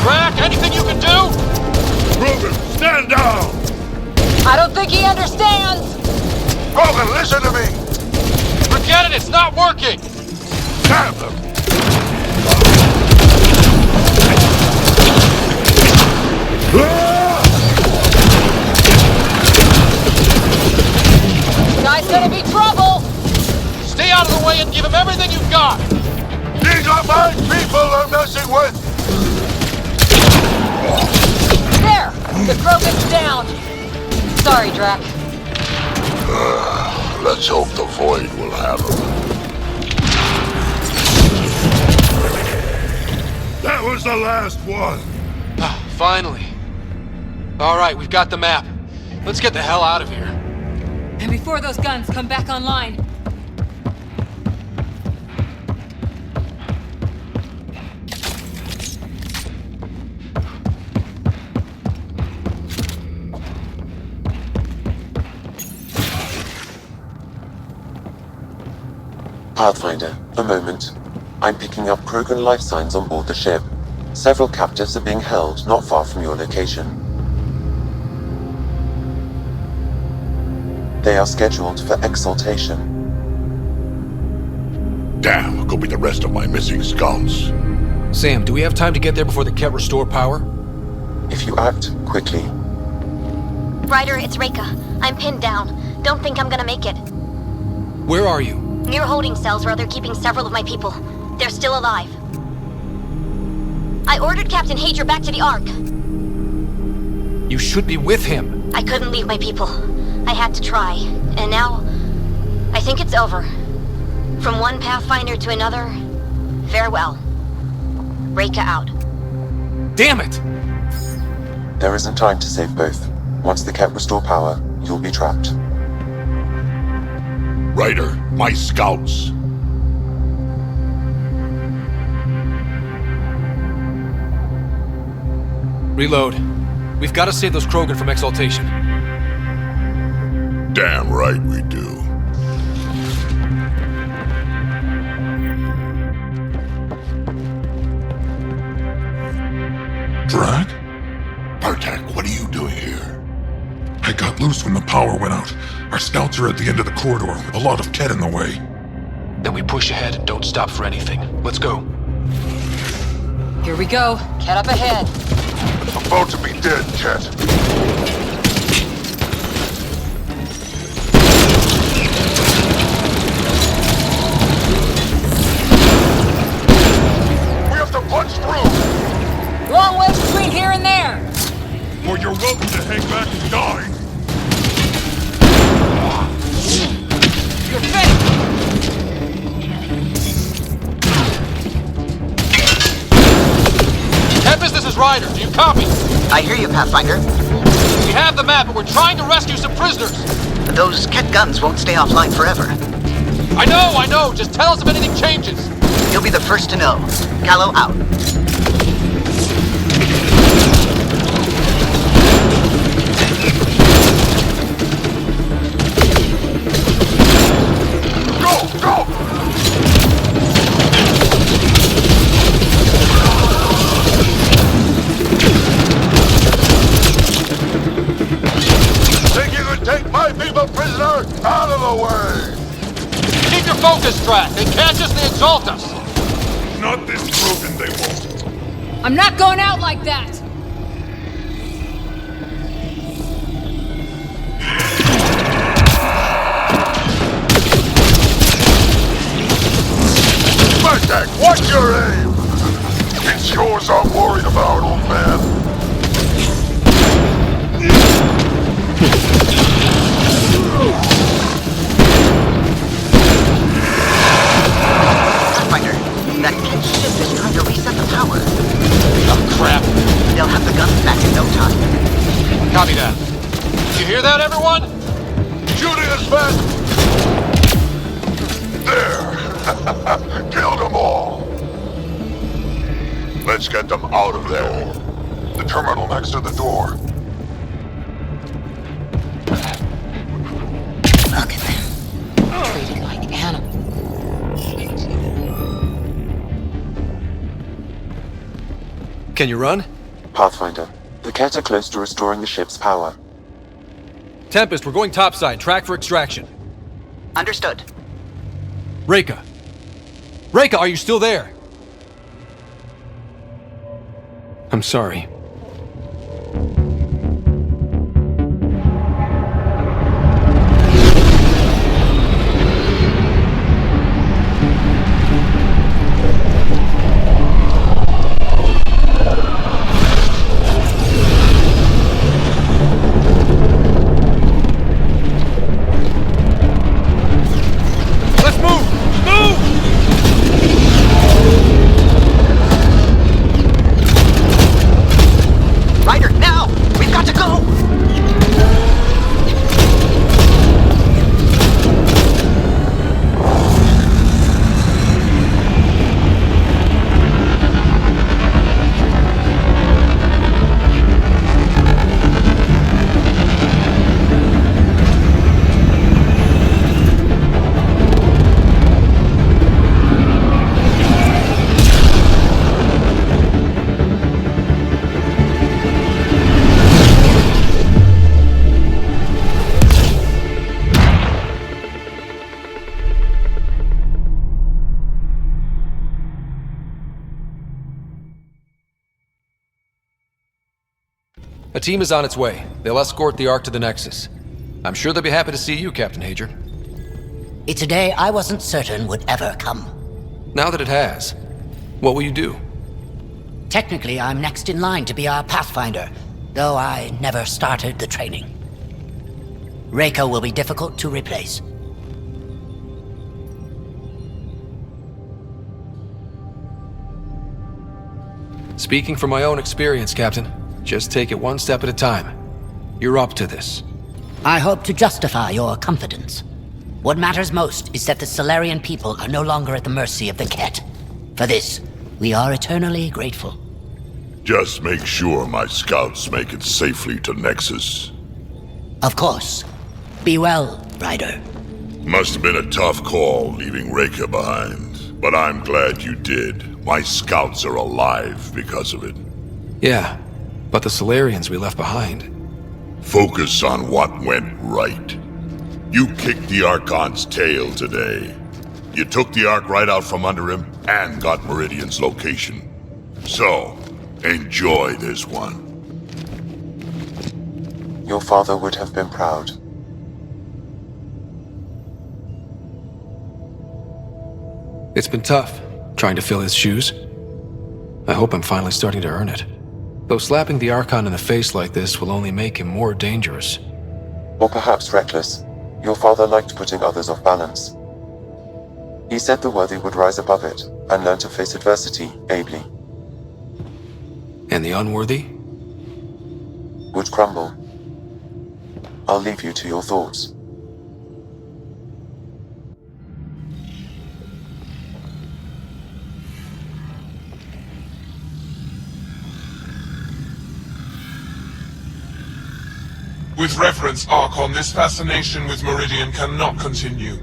Rack, anything you can do? I don't think he understands! Logan, listen to me! Forget it, it's not working! Damn them! Guy's gonna be trouble! Stay out of the way and give him everything you've got! These are my people I'm messing with! There! The Krogan's down! Sorry, Drac. Let's hope the Void will have him. That was the last one! Finally. Alright, we've got the map. Let's get the hell out of here. And before those guns come back online... Pathfinder, a moment. I'm picking up Krogan life signs on board the ship. Several captives are being held not far from your location. They are scheduled for exaltation. Damn, go be the rest of my missing scouts. Sam, do we have time to get there before the Ket restore power? If you act quickly. Ryder, it's Reika. I'm pinned down. Don't think I'm gonna make it. Where are you? Near holding cells where they're keeping several of my people. They're still alive. I ordered Captain Hager back to the Ark. You should be with him. I couldn't leave my people. I had to try. And now, I think it's over. From one Pathfinder to another, farewell. Reika out. Damn it! There isn't time to save both. Once the Ket restore power, you'll be trapped. Ryder, my scouts. Reload. We've got to save those Krogan from exaltation. Damn right we do. Drac? Bartek, what are you doing here? I got loose when the power went out. Our scouts are at the end of the corridor with a lot of Ket in the way. Then we push ahead and don't stop for anything. Let's go. Here we go. Ket up ahead. About to be dead, Ket. We have to punch through! Long way between here and there! Or you're welcome to hang back and die! You're fake! Tempest, this is Ryder. Do you copy? I hear you, Pathfinder. We have the map, but we're trying to rescue some prisoners. Those Ket guns won't stay offline forever. I know. Just tell us if anything changes. You'll be the first to know. Gallo out. Go! Think you could take my people prisoner? Out of the way! Keep your focus, Drac. They catch us, they exalt us. Not this broken, they won't. I'm not going out like that! Bartek, what's your aim? It's yours I'm worried about, old man. Pathfinder, that Ket ship is trying to reset the power. Oh, crap. They'll have the guns back in no time. Copy that. You hear that, everyone? Shooting us, man! There! Killed them all! Let's get them out of there. The terminal next to the door. Look at them. Treated like animals. Can you run? Pathfinder, the Ket are close to restoring the ship's power. Tempest, we're going topside. Track for extraction. Understood. Reika! Reika, are you still there? I'm sorry. A team is on its way. They'll escort the Ark to the Nexus. I'm sure they'll be happy to see you, Captain Hager. It's a day I wasn't certain would ever come. Now that it has, what will you do? Technically, I'm next in line to be our Pathfinder, though I never started the training. Reika will be difficult to replace. Speaking from my own experience, Captain, just take it one step at a time. You're up to this. I hope to justify your confidence. What matters most is that the Solarian people are no longer at the mercy of the Ket. For this, we are eternally grateful. Just make sure my scouts make it safely to Nexus. Of course. Be well, Ryder. Must have been a tough call leaving Reika behind, but I'm glad you did. My scouts are alive because of it. Yeah, but the Solarians we left behind. Focus on what went right. You kicked the Archon's tail today. You took the Ark right out from under him and got Meridian's location. So, enjoy this one. Your father would have been proud. It's been tough, trying to fill his shoes. I hope I'm finally starting to earn it. Though slapping the Archon in the face like this will only make him more dangerous. Or perhaps reckless. Your father liked putting others off balance. He said the worthy would rise above it and learn to face adversity ably. And the unworthy? Would crumble. I'll leave you to your thoughts. With reverence, Archon, this fascination with Meridian cannot continue.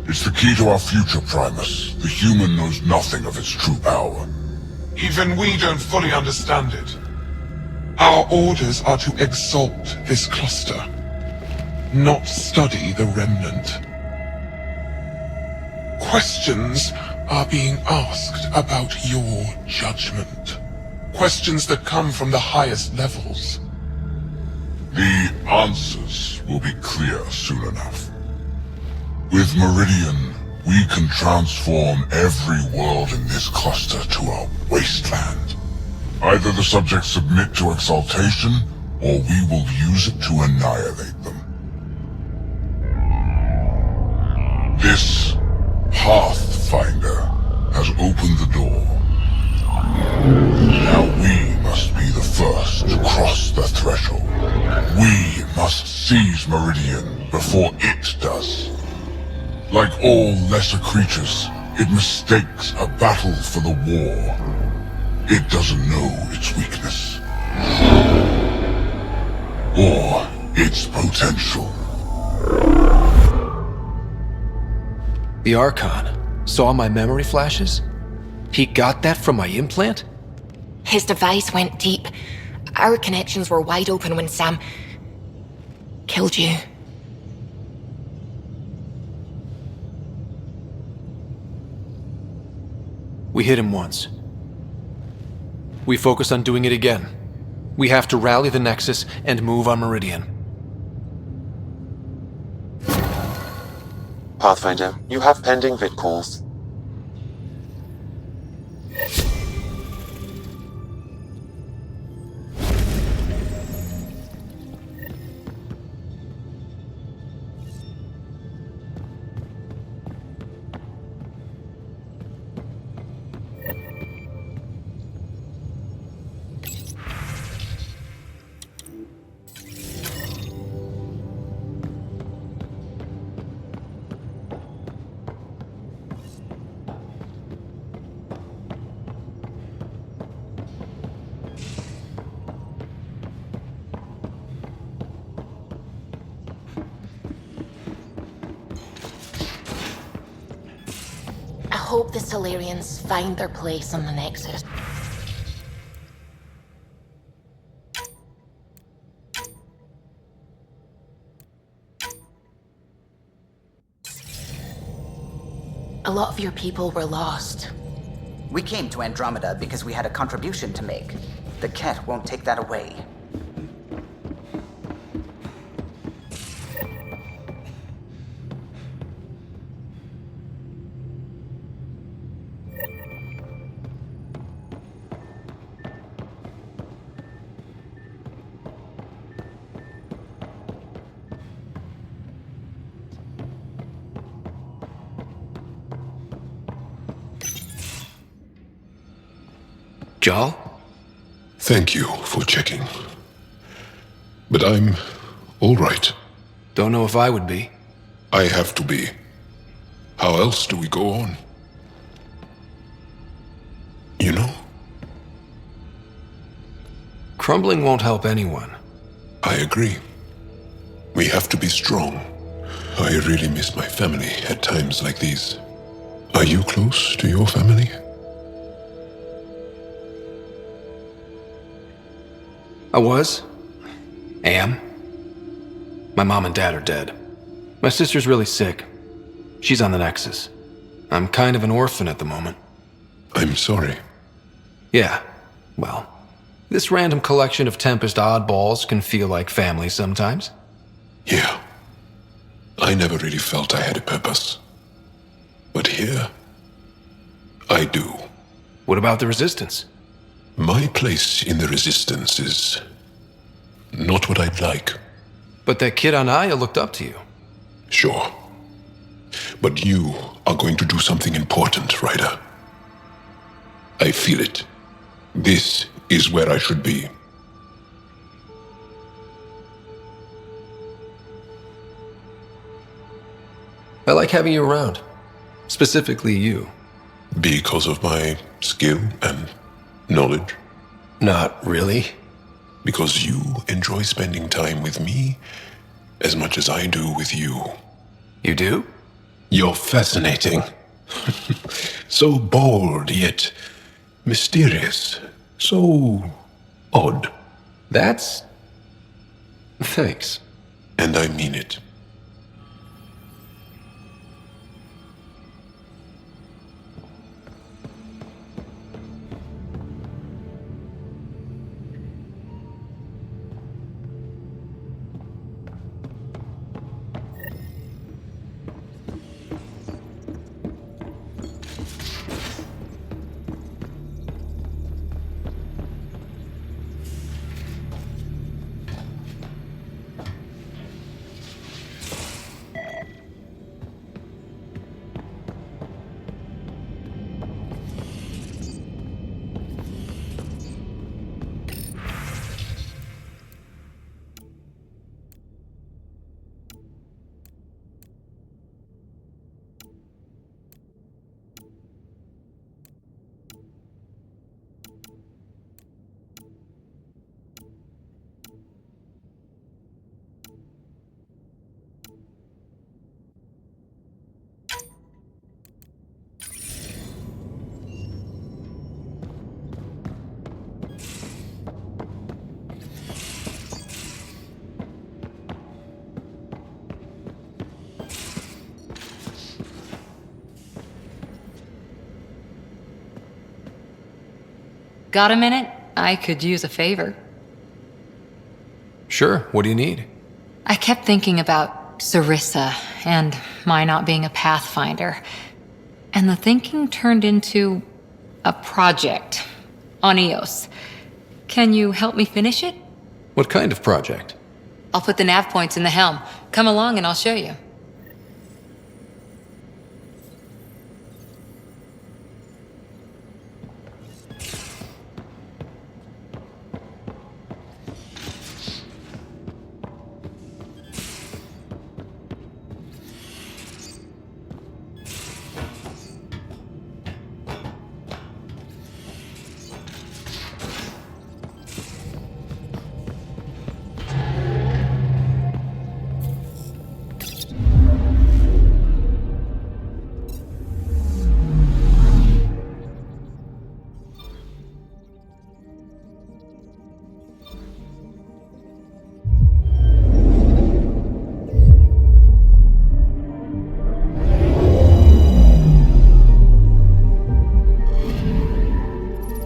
It's the key to our future, Primus. The human knows nothing of its true power. Even we don't fully understand it. Our orders are to exalt this cluster, not study the remnant. Questions are being asked about your judgment. Questions that come from the highest levels. The answers will be clear soon enough. With Meridian, we can transform every world in this cluster to a wasteland. Either the subjects submit to exaltation, or we will use it to annihilate them. This Pathfinder has opened the door. Now we must be the first to cross the threshold. We must seize Meridian before it does. Like all lesser creatures, it mistakes a battle for the war. It doesn't know its weakness. Or its potential. The Archon saw my memory flashes? He got that from my implant? His device went deep. Our connections were wide open when Sam... killed you. We hit him once. We focus on doing it again. We have to rally the Nexus and move on Meridian. Pathfinder, you have pending vid calls. I hope the Solarians find their place on the Nexus. A lot of your people were lost. We came to Andromeda because we had a contribution to make. The Ket won't take that away. Jarl? Thank you for checking. But I'm all right. Don't know if I would be. I have to be. How else do we go on? You know? Crumbling won't help anyone. I agree. We have to be strong. I really miss my family at times like these. Are you close to your family? I was. Am. My mom and dad are dead. My sister's really sick. She's on the Nexus. I'm kind of an orphan at the moment. I'm sorry. Yeah, well, this random collection of Tempest oddballs can feel like family sometimes. Yeah. I never really felt I had a purpose. But here, I do. What about the Resistance? My place in the Resistance is not what I'd like. But that kid on Aya looked up to you. Sure. But you are going to do something important, Ryder. I feel it. This is where I should be. I like having you around. Specifically you. Because of my skill and knowledge? Not really. Because you enjoy spending time with me as much as I do with you. You do? You're fascinating. So bold, yet mysterious. So odd. That's... Thanks. And I mean it. Got a minute? I could use a favor. Sure, what do you need? I kept thinking about Sarissa and my not being a Pathfinder. And the thinking turned into a project on Eos. Can you help me finish it? What kind of project? I'll put the nav points in the helm. Come along and I'll show you.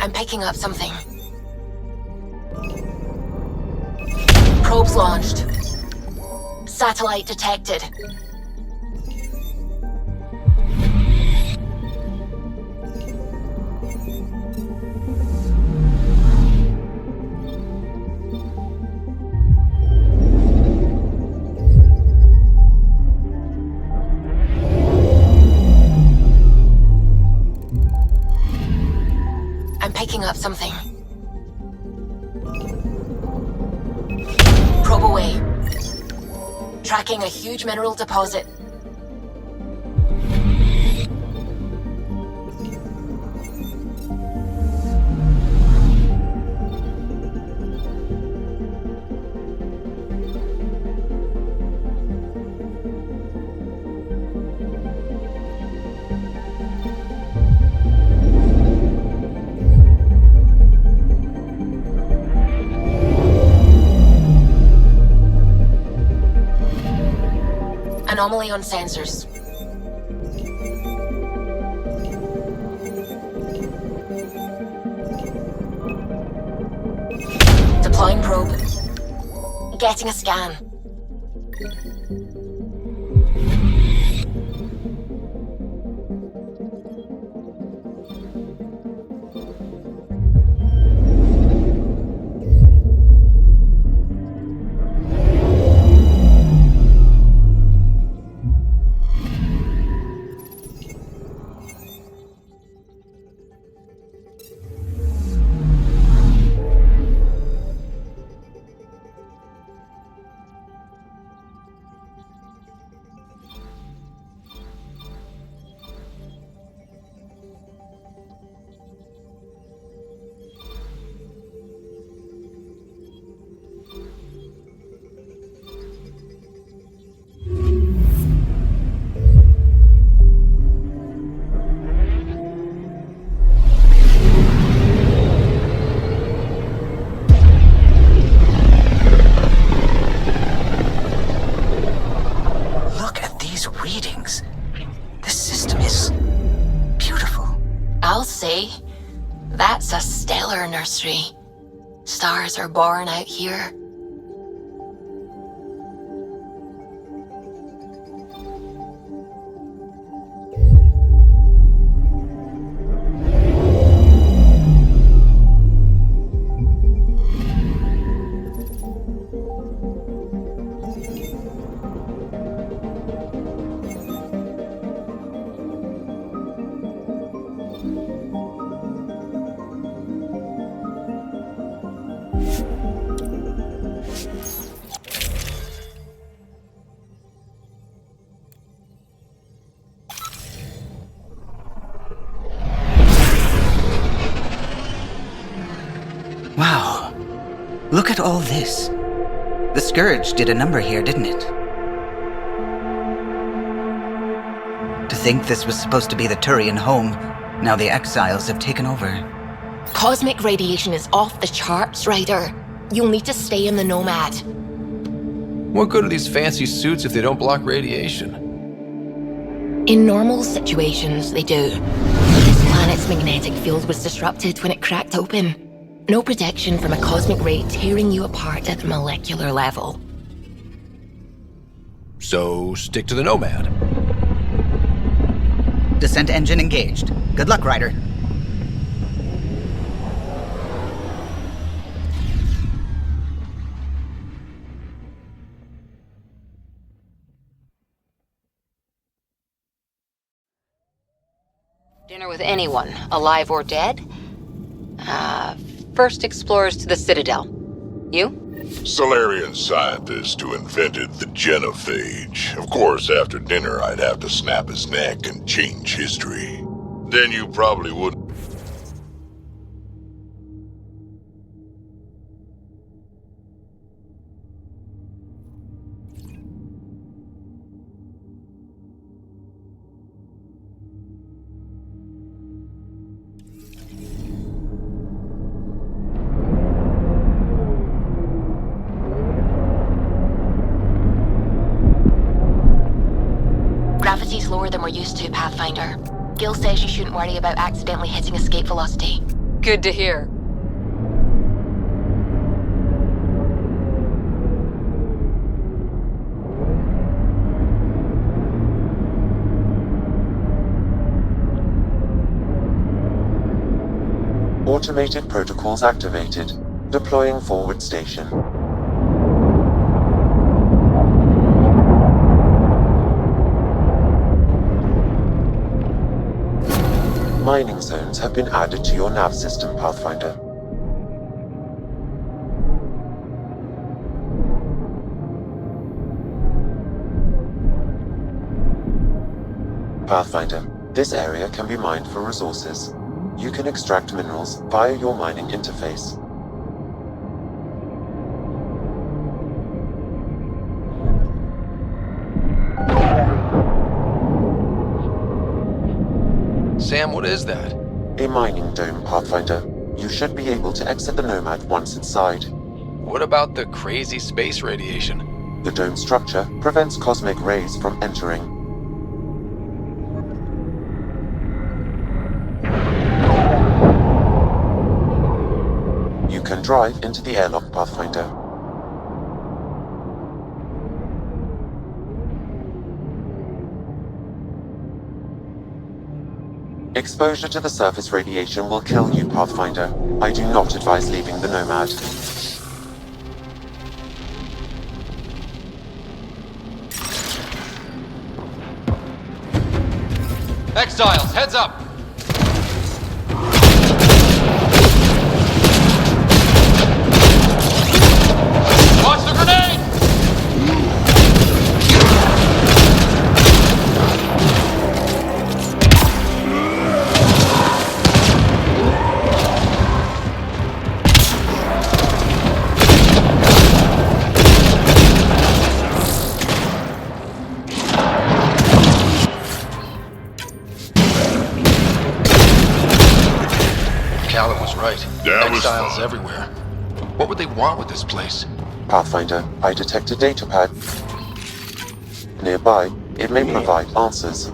I'm picking up something. Probes launched. Satellite detected. I'm picking up something. Probe away. Tracking a huge mineral deposit. Anomaly on sensors. Deploying probe. Getting a scan. That's a stellar nursery. Stars are born out here. Wow. Look at all this. The Scourge did a number here, didn't it? To think this was supposed to be the Turian home, now the Exiles have taken over. Cosmic radiation is off the charts, Ryder. You'll need to stay in the Nomad. What good are these fancy suits if they don't block radiation? In normal situations, they do. This planet's Earth's magnetic field was disrupted when it cracked open. No protection from a cosmic ray tearing you apart at the molecular level. So, stick to the Nomad. Descent engine engaged. Good luck, Ryder. Dinner with anyone, alive or dead? First explorers to the Citadel. You? Solarian scientist who invented the genophage. Of course, after dinner I'd have to snap his neck and change history. Then you probably wouldn't. Gravity's lower than we're used to, Pathfinder. Gil says you shouldn't worry about accidentally hitting escape velocity. Good to hear. Automated protocols activated. Deploying forward station. Mining zones have been added to your nav system, Pathfinder. Pathfinder, this area can be mined for resources. You can extract minerals via your mining interface. Sam, what is that? A mining dome, Pathfinder. You should be able to exit the Nomad once inside. What about the crazy space radiation? The dome structure prevents cosmic rays from entering. You can drive into the airlock, Pathfinder. Exposure to the surface radiation will kill you, Pathfinder. I do not advise leaving the Nomad. Exiles, heads up! Watch the grenade! Callum was right. That was Exiles fun. everywhere. What would they want with this place? Pathfinder, I detect a data pad. Nearby, it may provide answers.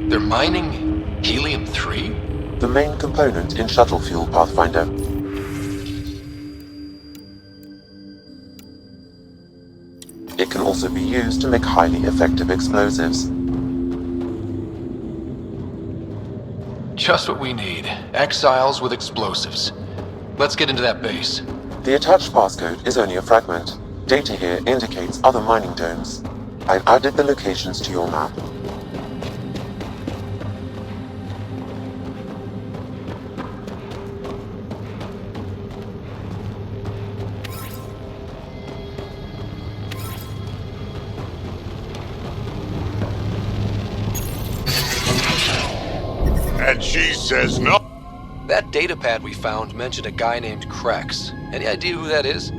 They're mining helium-3? The main component in shuttle fuel, Pathfinder. It can also be used to make highly effective explosives. Just what we need. Exiles with explosives. Let's get into that base. The attached passcode is only a fragment. Data here indicates other mining domes. I've added the locations to your map. And she says no. That datapad we found mentioned a guy named Krex. Any idea who that is?